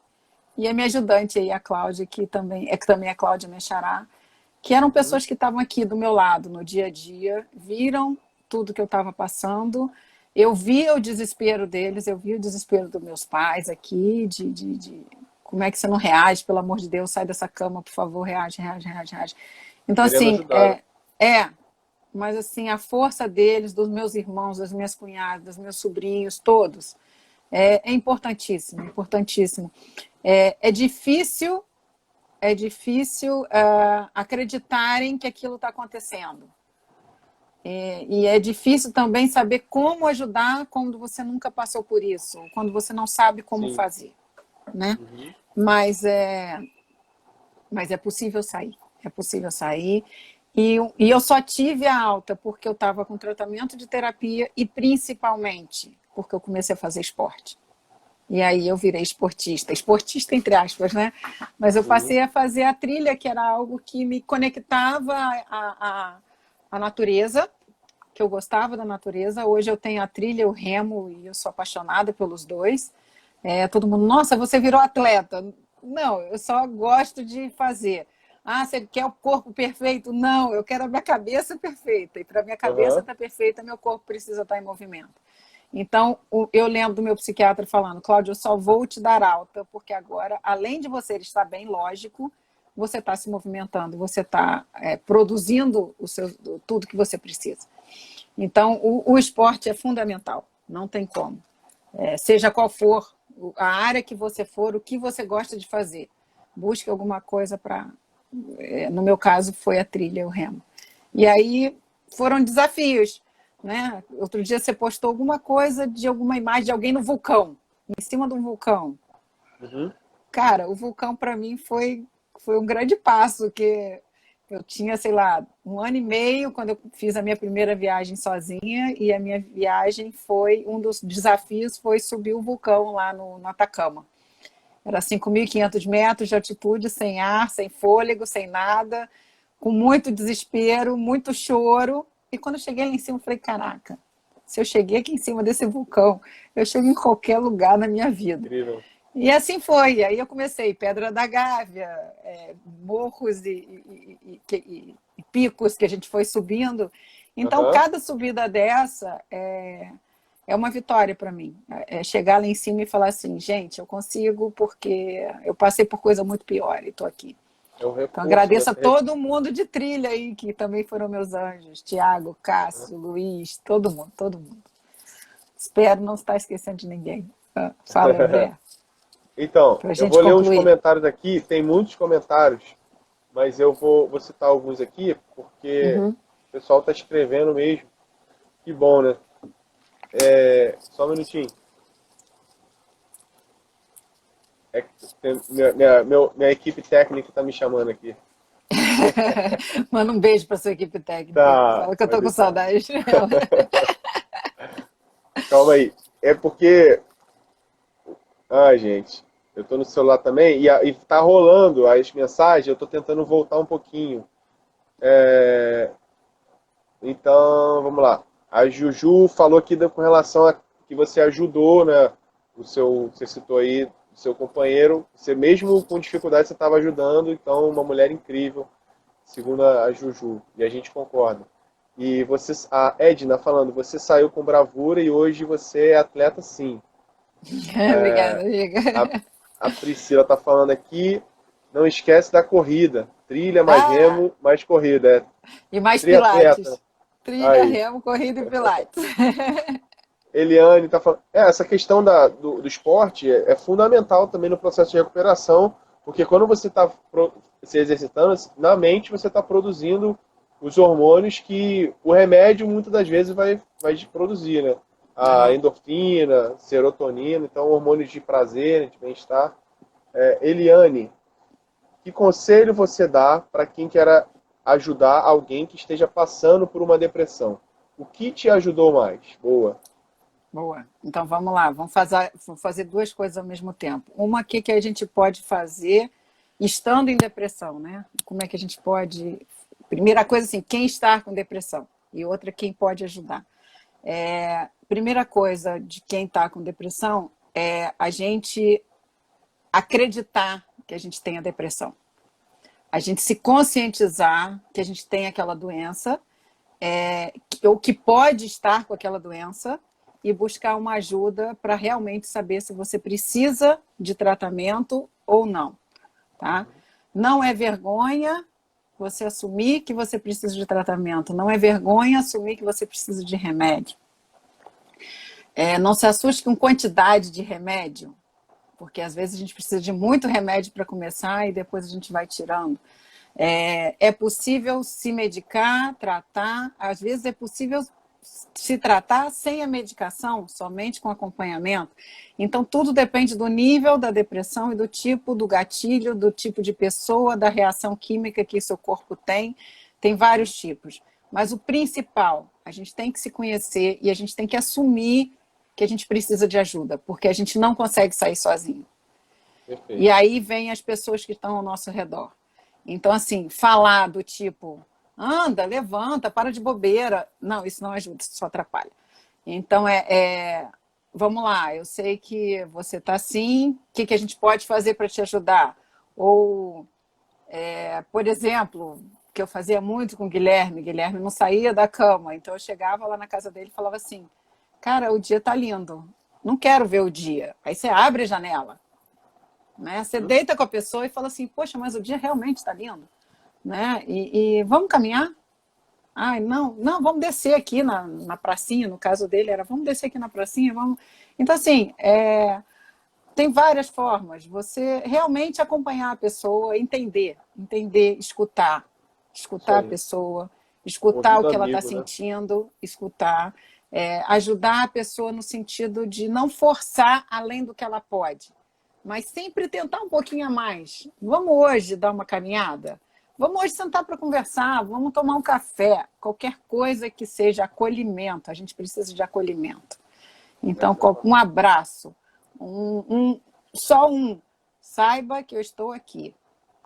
e a minha ajudante aí, a Cláudia, que também é Cláudia Mechará, que eram pessoas que estavam aqui do meu lado no dia a dia, viram tudo que eu estava passando. Eu via o desespero deles, eu via o desespero dos meus pais aqui, de como é que você não reage, pelo amor de Deus, sai dessa cama, por favor, reage. Então, Querendo assim, ajudar. mas assim, a força deles, dos meus irmãos, das minhas cunhadas, dos meus sobrinhos, todos, é importantíssimo, importantíssimo. É difícil acreditarem que aquilo está acontecendo. E é difícil também saber como ajudar quando você nunca passou por isso, quando você não sabe como Sim. fazer, né? Mas é possível sair, é possível sair. E eu só tive a alta porque eu estava com tratamento de terapia e principalmente porque eu comecei a fazer esporte. E aí eu virei esportista entre aspas, né? Mas eu passei a fazer a trilha, que era algo que me conectava à natureza, que eu gostava da natureza. Hoje eu tenho a trilha, o remo, e eu sou apaixonada pelos dois. Todo mundo, nossa, você virou atleta. Não, eu só gosto de fazer. Ah, você quer o corpo perfeito? Não, eu quero a minha cabeça perfeita. E para minha cabeça estar perfeita, meu corpo precisa estar em movimento. Então, eu lembro do meu psiquiatra falando, Cláudia, eu só vou te dar alta, porque agora, além de você estar bem, lógico, você está se movimentando, você está produzindo tudo que você precisa. Então, o esporte é fundamental, não tem como. Seja qual for a área que você for, o que você gosta de fazer. Busque alguma coisa para... no meu caso, foi a trilha, o remo. E aí, foram desafios. Né? Outro dia você postou alguma coisa de alguma imagem de alguém no vulcão, em cima de um vulcão. Cara, o vulcão para mim foi um grande passo, que eu tinha, sei lá, 1 ano e meio quando eu fiz a minha primeira viagem sozinha, e a minha viagem um dos desafios foi subir o vulcão lá no Atacama. Era 5.500 metros de altitude, sem ar, sem fôlego, sem nada, com muito desespero, muito choro. E quando eu cheguei lá em cima, eu falei, caraca, se eu cheguei aqui em cima desse vulcão, eu chego em qualquer lugar na minha vida. Incrível. E assim foi. Aí eu comecei Pedra da Gávea, morros e picos que a gente foi subindo. Então, cada subida dessa é uma vitória para mim. Chegar lá em cima e falar assim, gente, eu consigo porque eu passei por coisa muito pior e estou aqui. Então, agradeço a todo mundo de trilha aí, que também foram meus anjos. Tiago, Cássio, Luiz, todo mundo, todo mundo. Espero não estar esquecendo de ninguém. Fala, André. Então, eu vou ler uns concluir. comentários aqui, tem muitos comentários, mas eu vou citar alguns aqui, porque o pessoal está escrevendo mesmo. Que bom, né? Só um minutinho. É que minha equipe técnica está me chamando aqui. Manda um beijo para sua equipe técnica. Tá, Fala que eu tô pode com deixar. saudade dela. Calma aí. É porque, gente, eu tô no celular também e tá rolando as mensagens, eu tô tentando voltar um pouquinho. Então, vamos lá. A Juju falou aqui com relação a que você ajudou, né? Você citou aí o seu companheiro, você mesmo com dificuldade você estava ajudando, então uma mulher incrível, segundo a Juju, e a gente concorda. E você, a Edna falando, você saiu com bravura e hoje você é atleta sim. Obrigada, amiga. A, a Priscila tá falando aqui, não esquece da corrida. Trilha mais Ah, remo, mais corrida. É e mais triatleta. pilates. Trilha, Aí. remo, corrida e pilates. Eliane tá falando. Essa questão do esporte é fundamental também no processo de recuperação, porque quando você está se exercitando, na mente você está produzindo os hormônios que o remédio muitas das vezes vai produzir, né? A É. endorfina, serotonina, então hormônios de prazer, de bem-estar. Eliane, que conselho você dá para quem quer ajudar alguém que esteja passando por uma depressão? O que te ajudou mais? Boa. Boa. Então vamos lá, vamos fazer duas coisas ao mesmo tempo. Uma aqui que a gente pode fazer estando em depressão, né? Como é que a gente pode. Primeira coisa assim, quem está com depressão? E outra, quem pode ajudar. Primeira coisa de quem está com depressão é a gente acreditar que a gente tem a depressão. A gente se conscientizar que a gente tem aquela doença, ou que pode estar com aquela doença, e buscar uma ajuda para realmente saber se você precisa de tratamento ou não, tá? Não é vergonha você assumir que você precisa de tratamento, não é vergonha assumir que você precisa de remédio. Não se assuste com quantidade de remédio, porque às vezes a gente precisa de muito remédio para começar e depois a gente vai tirando. É possível se medicar, tratar, às vezes é possível se tratar sem a medicação, somente com acompanhamento. Então, tudo depende do nível da depressão e do tipo do gatilho, do tipo de pessoa, da reação química que seu corpo tem. Tem vários tipos. Mas o principal, a gente tem que se conhecer e a gente tem que assumir que a gente precisa de ajuda, porque a gente não consegue sair sozinho. Perfeito. E aí vem as pessoas que estão ao nosso redor. Então, assim, falar do tipo, anda, levanta, para de bobeira. Não, isso não ajuda, isso só atrapalha. Então, vamos lá, eu sei que você está assim, o que a gente pode fazer para te ajudar? Ou, por exemplo, que eu fazia muito com o Guilherme não saía da cama, então eu chegava lá na casa dele e falava assim, cara, o dia está lindo, não quero ver o dia. Aí você abre a janela. Né? Você deita com a pessoa e fala assim, poxa, mas o dia realmente está lindo, né? E vamos caminhar? Ai, não, vamos descer aqui na pracinha, no caso dele era, vamos descer aqui na pracinha, vamos... Então, assim, tem várias formas, você realmente acompanhar a pessoa, entender, Isso escutar a aí. pessoa, escutar o Ouvido que ela está amigo, né? sentindo, escutar, ajudar a pessoa no sentido de não forçar além do que ela pode, mas sempre tentar um pouquinho a mais. Vamos hoje dar uma caminhada? Vamos hoje sentar para conversar, vamos tomar um café, qualquer coisa que seja acolhimento, a gente precisa de acolhimento. Então, um Exatamente. abraço, só um, saiba que eu estou aqui.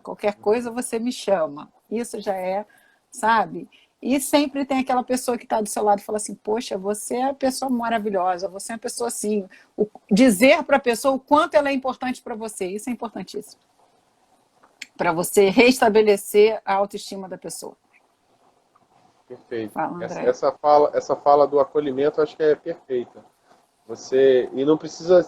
Qualquer coisa você me chama. Isso já é, sabe? E sempre tem aquela pessoa que está do seu lado e fala assim, poxa, você é uma pessoa maravilhosa, você é uma pessoa assim. Dizer para a pessoa o quanto ela é importante para você, isso é importantíssimo. Para você restabelecer a autoestima da pessoa. Perfeito. Fala, Essa, André. essa fala, essa fala do acolhimento eu acho que é perfeita. E não precisa,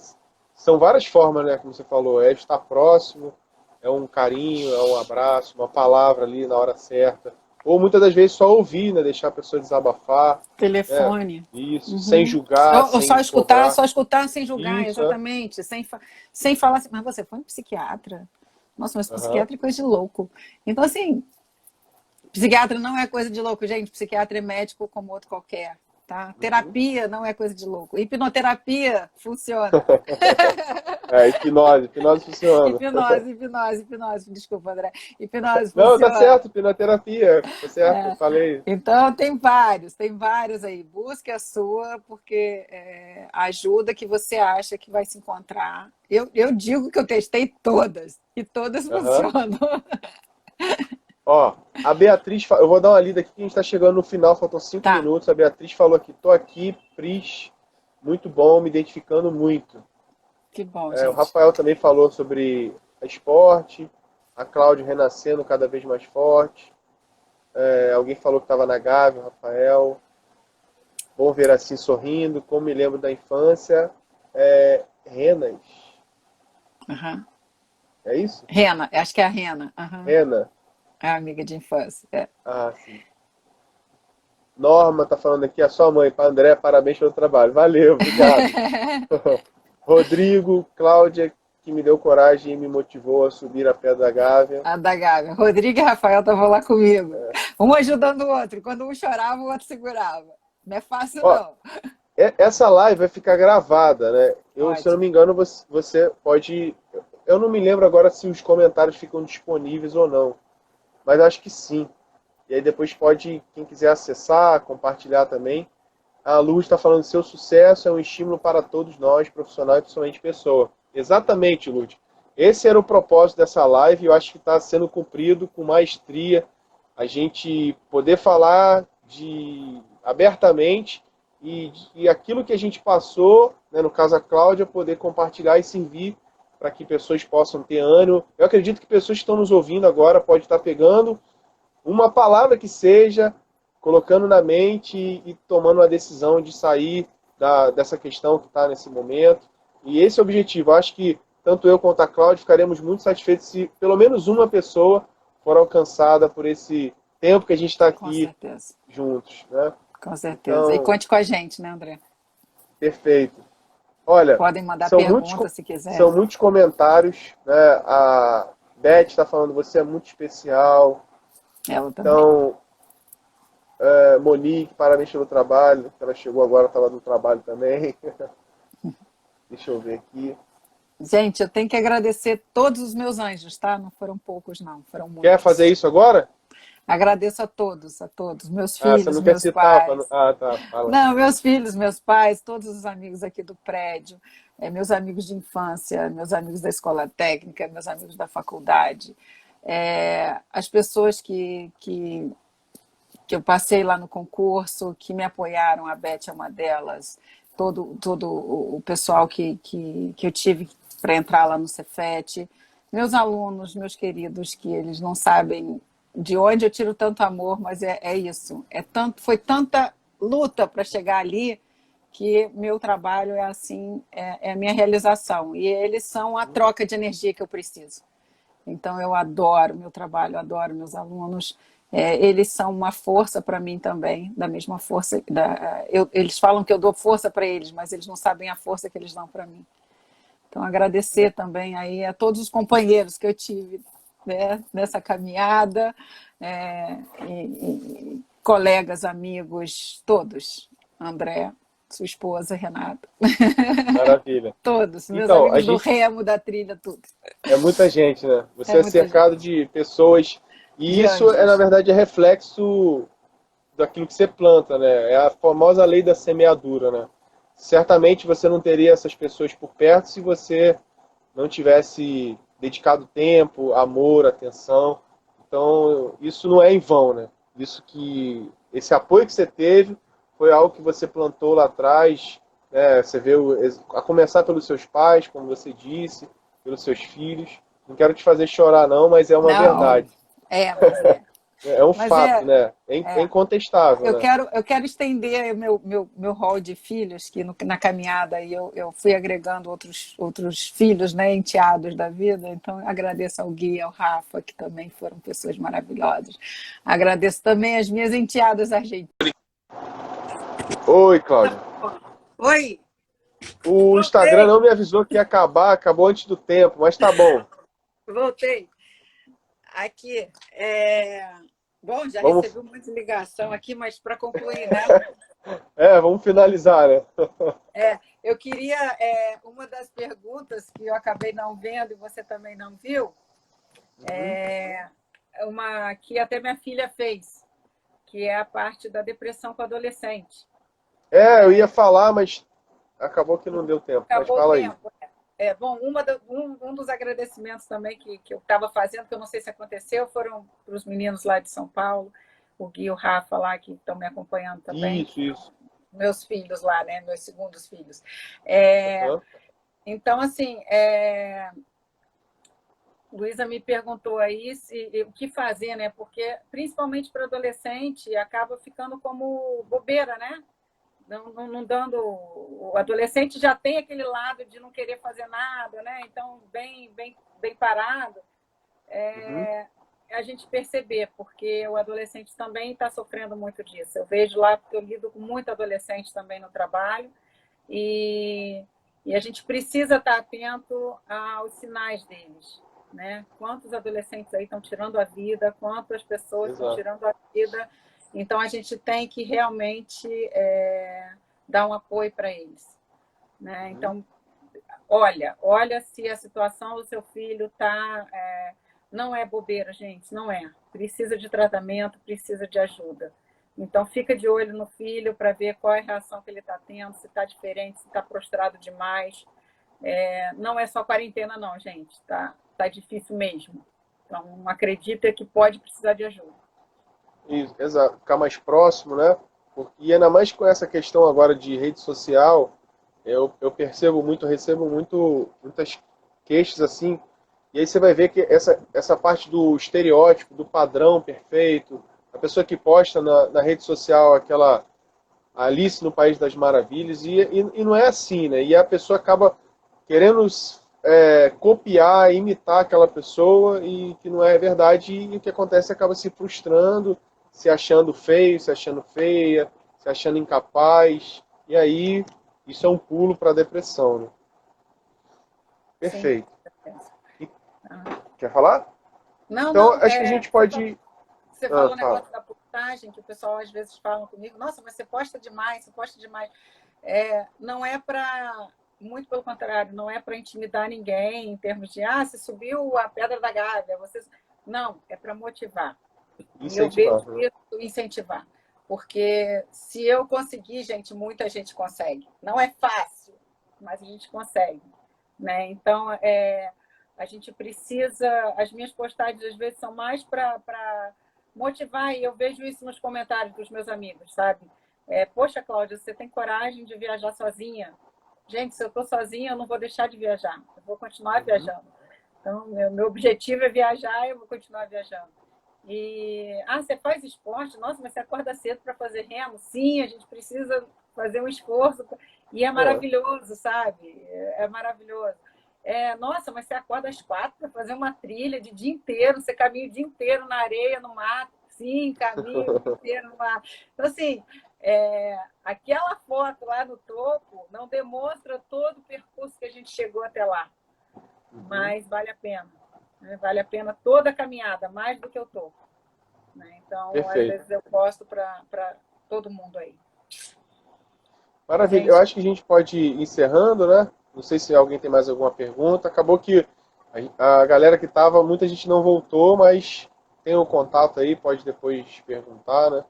são várias formas, né, como você falou, é estar próximo, é um carinho, é um abraço, uma palavra ali na hora certa, ou muitas das vezes só ouvir, né, deixar a pessoa desabafar, né, Telefone. isso, sem Uhum. julgar, Ou sem cobrar, só escutar sem julgar, isso, é, exatamente. Sem falar assim, mas você foi um psiquiatra? Nossa, mas aham, psiquiatra é coisa de louco. Então, assim, psiquiatra não é coisa de louco, gente. Psiquiatra é médico como outro qualquer. tá? Uhum. Terapia não é coisa de louco. Hipnoterapia funciona. Hipnose funciona. Hipnose. Desculpa, André. Hipnose Não, tá funciona. certo, hipnoterapia, tá certo, eu É. falei. Então, tem vários aí. Busque a sua, porque a ajuda que você acha que vai se encontrar. Eu digo que eu testei todas, e todas Aham. funcionam. Ó, a Beatriz, eu vou dar uma lida aqui que a gente tá chegando no final, faltam cinco Tá, minutos. A Beatriz falou aqui, tô aqui, Pris, muito bom, me identificando muito. que bom, O gente. Rafael também falou sobre esporte, a Cláudia renascendo cada vez mais forte. Alguém falou que estava na Gávea, o Rafael. Bom ver assim sorrindo, como me lembro da infância. Renas, Aham. é isso? Rena, acho que é a Rena. Aham. Rena. É a amiga de infância. É. Ah, sim. Norma tá falando aqui, a sua mãe, para André, parabéns pelo trabalho. Valeu, obrigado. Rodrigo, Cláudia, que me deu coragem e me motivou a subir a Pedra da Gávea. A da Gávea. Rodrigo e Rafael estavam lá comigo. Um ajudando o outro. Quando um chorava, o outro segurava. Não é fácil, Ó, não. essa live vai ficar gravada, né? Se eu não Ótimo. me engano, você pode. Eu não me lembro agora se os comentários ficam disponíveis ou não, mas acho que sim. E aí depois pode, quem quiser acessar, compartilhar também. A Luz está falando que seu sucesso é um estímulo para todos nós, profissional e principalmente pessoa. Exatamente, Luz. Esse era o propósito dessa live e eu acho que está sendo cumprido com maestria. A gente poder falar abertamente e aquilo que a gente passou, né, no caso a Cláudia, poder compartilhar e servir para que pessoas possam ter ânimo. Eu acredito que pessoas que estão nos ouvindo agora podem estar pegando uma palavra que seja, colocando na mente e tomando uma decisão de sair dessa questão que está nesse momento. E esse é o objetivo. Eu acho que tanto eu quanto a Cláudia ficaremos muito satisfeitos se pelo menos uma pessoa for alcançada por esse tempo que a gente está Com aqui certeza. juntos, né? Com certeza. E Então, conte com a gente, né, André? perfeito. Olha, Podem mandar são muitos, perguntas se quiser. são muitos comentários, né? A Beth está falando, você é muito especial. Ela também. Então, Monique, parabéns pelo trabalho. Ela chegou agora, estava no trabalho também. Deixa eu ver aqui. Gente, eu tenho que agradecer todos os meus anjos, tá? Não foram poucos, não, foram Quer fazer muitos. isso agora? Agradeço a todos, meus Ah, você filhos, não quer meus citar? pais. Ah, tá, fala. Não, meus filhos, meus pais, todos os amigos aqui do prédio, meus amigos de infância, meus amigos da escola técnica, meus amigos da faculdade, as pessoas que eu passei lá no concurso, que me apoiaram, a Beth é uma delas, todo o pessoal que eu tive para entrar lá no Cefet, meus alunos, meus queridos, que eles não sabem de onde eu tiro tanto amor, mas é isso. Foi tanta luta para chegar ali que meu trabalho é assim, é a minha realização. E eles são a troca de energia que eu preciso. Então, eu adoro meu trabalho, adoro meus alunos. Eles são uma força para mim também, da mesma força. Eles falam que eu dou força para eles, mas eles não sabem a força que eles dão para mim. Então, agradecer também aí a todos os companheiros que eu tive, né, nessa caminhada, e colegas, amigos, todos. André, sua esposa, Renata. Maravilha. Todos, meus Então, a amigos do gente remo, da trilha, tudo. é muita gente, né? É Você é muita gente. cercado de pessoas e De isso na anjos. verdade, é reflexo daquilo que você planta, né? É a famosa lei da semeadura, né? Certamente você não teria essas pessoas por perto se você não tivesse dedicado tempo, amor, atenção. Então, isso não é em vão, né? Esse apoio que você teve foi algo que você plantou lá atrás, né? Você vê a começar pelos seus pais, como você disse, pelos seus filhos. Não quero te fazer chorar não, mas é uma Não, verdade. mas é. É um Mas fato, né? É é. incontestável, Eu né? quero, eu quero estender o meu rol de filhos, que na caminhada aí eu fui agregando outros filhos, né, enteados da vida. Então, agradeço ao Gui e ao Rafa, que também foram pessoas maravilhosas. Agradeço também as minhas enteadas argentinas. Oi, Cláudia. Oi, O Instagram voltei, não me avisou que ia acabar, acabou antes do tempo, mas tá bom. voltei. Aqui, bom, já Vamos. recebi uma ligação aqui, mas para concluir, né? Vamos finalizar, né? Eu queria, uma das perguntas que eu acabei não vendo e você também não viu, Uhum. uma que até minha filha fez, que é a parte da depressão com adolescente. Eu ia falar, mas acabou que não deu tempo. Mas Acabou o fala aí. tempo. Bom, um dos agradecimentos também que eu estava fazendo, que eu não sei se aconteceu, foram para os meninos lá de São Paulo, o Gui e o Rafa lá, que estão me acompanhando também, Isso, que são isso. meus filhos lá, né? Meus segundos filhos. É, Aham. então, assim, Luísa me perguntou aí o que fazer, né? Porque, principalmente para adolescente, acaba ficando como bobeira, né? Não dando. O adolescente já tem aquele lado de não querer fazer nada, né? Então, bem parado. Uhum. A gente perceber, porque o adolescente também está sofrendo muito disso. Eu vejo lá, porque eu lido com muito adolescente também no trabalho, e, e a gente precisa estar atento aos sinais deles. Né? Quantos adolescentes aí estão tirando a vida, quantas pessoas estão Exato. tirando a vida. Então, a gente tem que realmente dar um apoio para eles. Né? Uhum. Então, olha se a situação do seu filho está... não é bobeira, gente, não é. Precisa de tratamento, precisa de ajuda. Então, fica de olho no filho para ver qual é a reação que ele está tendo, se está diferente, se está prostrado demais. Não é só quarentena, não, gente. Tá difícil mesmo. Então, acredita que pode precisar de ajuda. Isso, exato. Ficar mais próximo, né? E ainda mais com essa questão agora de rede social, eu percebo muito, recebo muitas queixas assim, e aí você vai ver que essa parte do estereótipo, do padrão perfeito, a pessoa que posta na rede social aquela Alice no País das Maravilhas, e não é assim, né? E a pessoa acaba querendo copiar, imitar aquela pessoa, e que não é verdade, e o que acontece é que acaba se frustrando, se achando feio, se achando feia, se achando incapaz, e aí isso é um pulo para a depressão, né? Sim. Perfeito. E- Quer falar? Não, Então, não. acho que a gente pode. Você Ah, falou o fala. negócio da postagem, que o pessoal às vezes fala comigo, nossa, mas você posta demais, você posta demais. Não é para, muito pelo contrário, não é para intimidar ninguém em termos de, você subiu a Pedra da Gávea, você... Não, é para motivar. E eu vejo Incentivar, né? isso, incentivar. Porque se eu conseguir, gente, muita gente consegue. Não é fácil, mas a gente consegue. Né? Então, a gente precisa... As minhas postagens, às vezes, são mais para motivar, e eu vejo isso nos comentários dos meus amigos, sabe? Poxa, Cláudia, você tem coragem de viajar sozinha? Gente, se eu estou sozinha, eu não vou deixar de viajar. Eu vou continuar Uhum. viajando. Então, meu objetivo é viajar, eu vou continuar viajando. Você faz esporte? Nossa, mas você acorda cedo para fazer remo? Sim, a gente precisa fazer um esforço. E é É. maravilhoso, sabe? É maravilhoso. Nossa, mas você acorda às 4 para fazer uma trilha de dia inteiro, você caminha o dia inteiro na areia, no mato. Sim, caminho o dia inteiro no mato. Então, assim, aquela foto lá no topo não demonstra todo o percurso que a gente chegou até lá, Uhum. mas vale a pena. Né? Vale a pena toda a caminhada, mais do que eu topo. Né? Então, às Perfeito. vezes eu posto para todo mundo aí. Maravilha. Eu Gente, acho que a gente pode ir encerrando, né? Não sei se alguém tem mais alguma pergunta. Acabou que a galera que estava, muita gente não voltou, mas tem o contato aí, pode depois perguntar, né?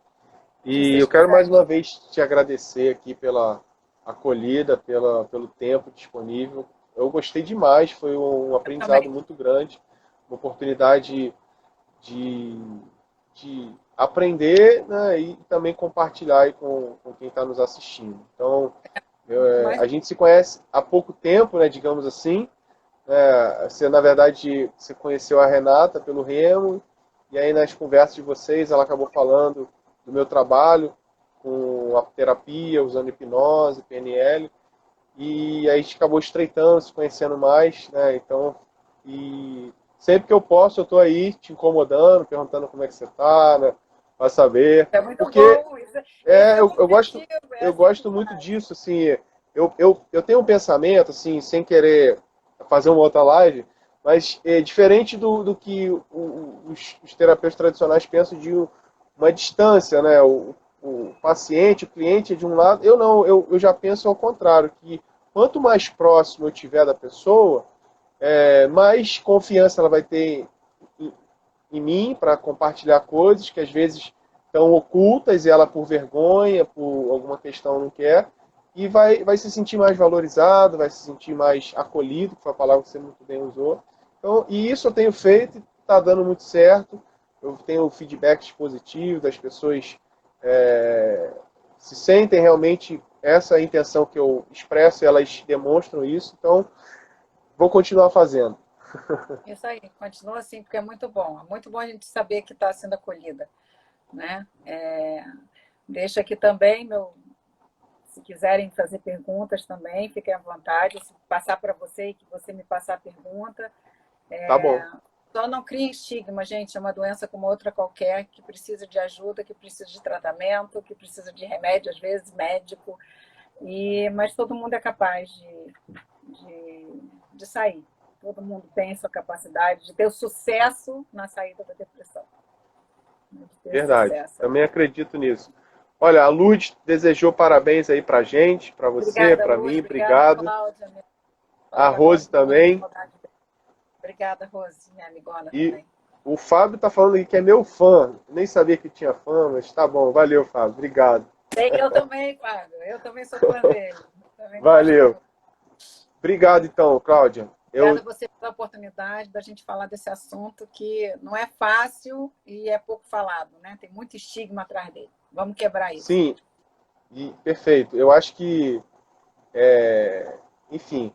se E vocês eu quero mais quiserem. uma vez te agradecer aqui pela acolhida, pelo tempo disponível. Eu gostei demais, foi um Eu aprendizado também. muito grande, uma oportunidade de, de aprender, né, e também compartilhar aí com quem está nos assistindo. Então, Mas a gente se conhece há pouco tempo, né, digamos assim. Você, na verdade, você conheceu a Renata pelo Remo, e aí nas conversas de vocês ela acabou falando do meu trabalho com a terapia, usando hipnose, PNL, e aí a gente acabou estreitando, se conhecendo mais, né? Então, e sempre que eu posso, eu tô aí te incomodando, perguntando como é que você tá, né? Pra saber. é muito Porque bom. Esse é o eu gosto, objetivo, é eu assim que gosto muito faz. disso, assim, eu tenho um pensamento, assim, sem querer fazer uma outra live, mas é diferente do que os terapeutas tradicionais pensam de uma distância, né? paciente, o cliente é de um lado. Eu não, eu já penso ao contrário, que quanto mais próximo eu tiver da pessoa, mais confiança ela vai ter em mim para compartilhar coisas que às vezes estão ocultas e ela por vergonha, por alguma questão não quer, e vai se sentir mais valorizado, vai se sentir mais acolhido, que foi a palavra que você muito bem usou. Então, e isso eu tenho feito, está dando muito certo, eu tenho feedbacks positivos, das pessoas se sentem realmente essa intenção que eu expresso, elas demonstram isso, então vou continuar fazendo. Isso aí, continua assim, porque é muito bom a gente saber que está sendo acolhida, né? Deixa aqui também, se quiserem fazer perguntas também, fiquem à vontade, se passar para você e que você me passar a pergunta. Tá bom. Só não crie estigma, gente, é uma doença como outra qualquer, que precisa de ajuda, que precisa de tratamento, que precisa de remédio, às vezes médico, mas todo mundo é capaz de sair. Todo mundo tem a sua capacidade de ter o sucesso na saída da depressão. Verdade, Sucesso. também acredito nisso. Olha, a Lourdes desejou parabéns aí pra gente, pra você, pra mim, obrigado. Cláudia, a Rose também. Obrigada, Rose, minha amigona e também. O Fábio tá falando aqui que é meu fã. Nem sabia que tinha fã, mas tá bom. Valeu, Fábio. Obrigado. Eu também, Fábio. Eu também sou fã dele. Valeu. Obrigado, então, Cláudia. Obrigada a você pela oportunidade da gente falar desse assunto que não é fácil e é pouco falado, né? Tem muito estigma atrás dele. Vamos quebrar isso. Sim, perfeito. Eu acho que, enfim,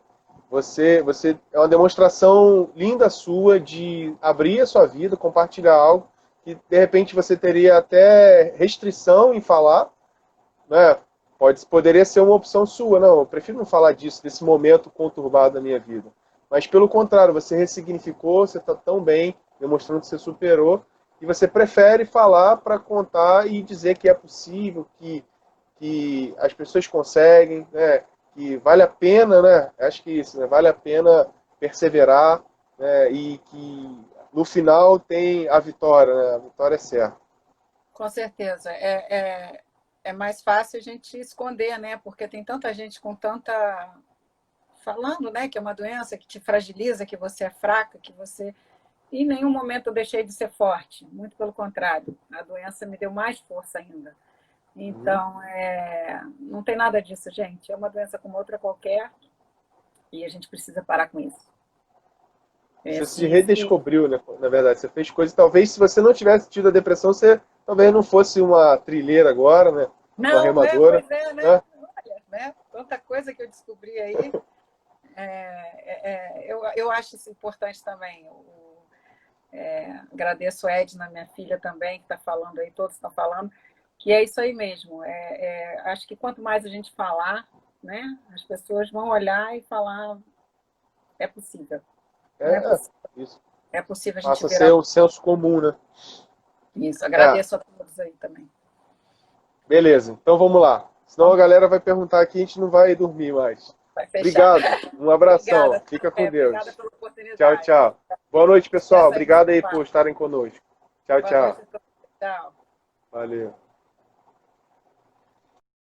você é uma demonstração linda sua de abrir a sua vida, compartilhar algo que, de repente, você teria até restrição em falar, né? Poderia ser uma opção sua. Não, eu prefiro não falar disso, desse momento conturbado da minha vida. Mas, pelo contrário, você ressignificou, você está tão bem, demonstrando que você superou, e você prefere falar para contar e dizer que é possível, que as pessoas conseguem, né? Que vale a pena, né? Acho que isso, né? Vale a pena perseverar, né? E que no final tem a vitória, né? A vitória é certa. Com certeza. É mais fácil a gente esconder, né? Porque tem tanta gente com tanta... falando, né, que é uma doença que te fragiliza, que você é fraca, que você... Em nenhum momento eu deixei de ser forte, muito pelo contrário. A doença me deu mais força ainda. Então, não tem nada disso, gente. É uma doença como outra qualquer e a gente precisa parar com isso. Você se redescobriu, né? Na verdade, você fez coisas... Talvez se você não tivesse tido a depressão, você talvez não fosse uma trilheira agora, né? Uma remadora. Pois é, né? Olha, né? Tanta coisa que eu descobri aí. Eu acho isso importante também. Agradeço a Edna, minha filha também, que está falando aí, todos estão falando, que é isso aí mesmo. Acho que quanto mais a gente falar, né, as pessoas vão olhar e falar, é possível. Isso. É possível a gente passa a ser um senso comum, né? Isso, agradeço a todos aí também. Beleza, então vamos lá. Senão a galera vai perguntar aqui e a gente não vai dormir mais. Obrigado, um abração. Obrigada. Fica com Deus. Obrigada pela oportunidade. Tchau, tchau. Boa noite, pessoal. Obrigado aí por estarem conosco. Tchau, tchau. Tchau. Valeu.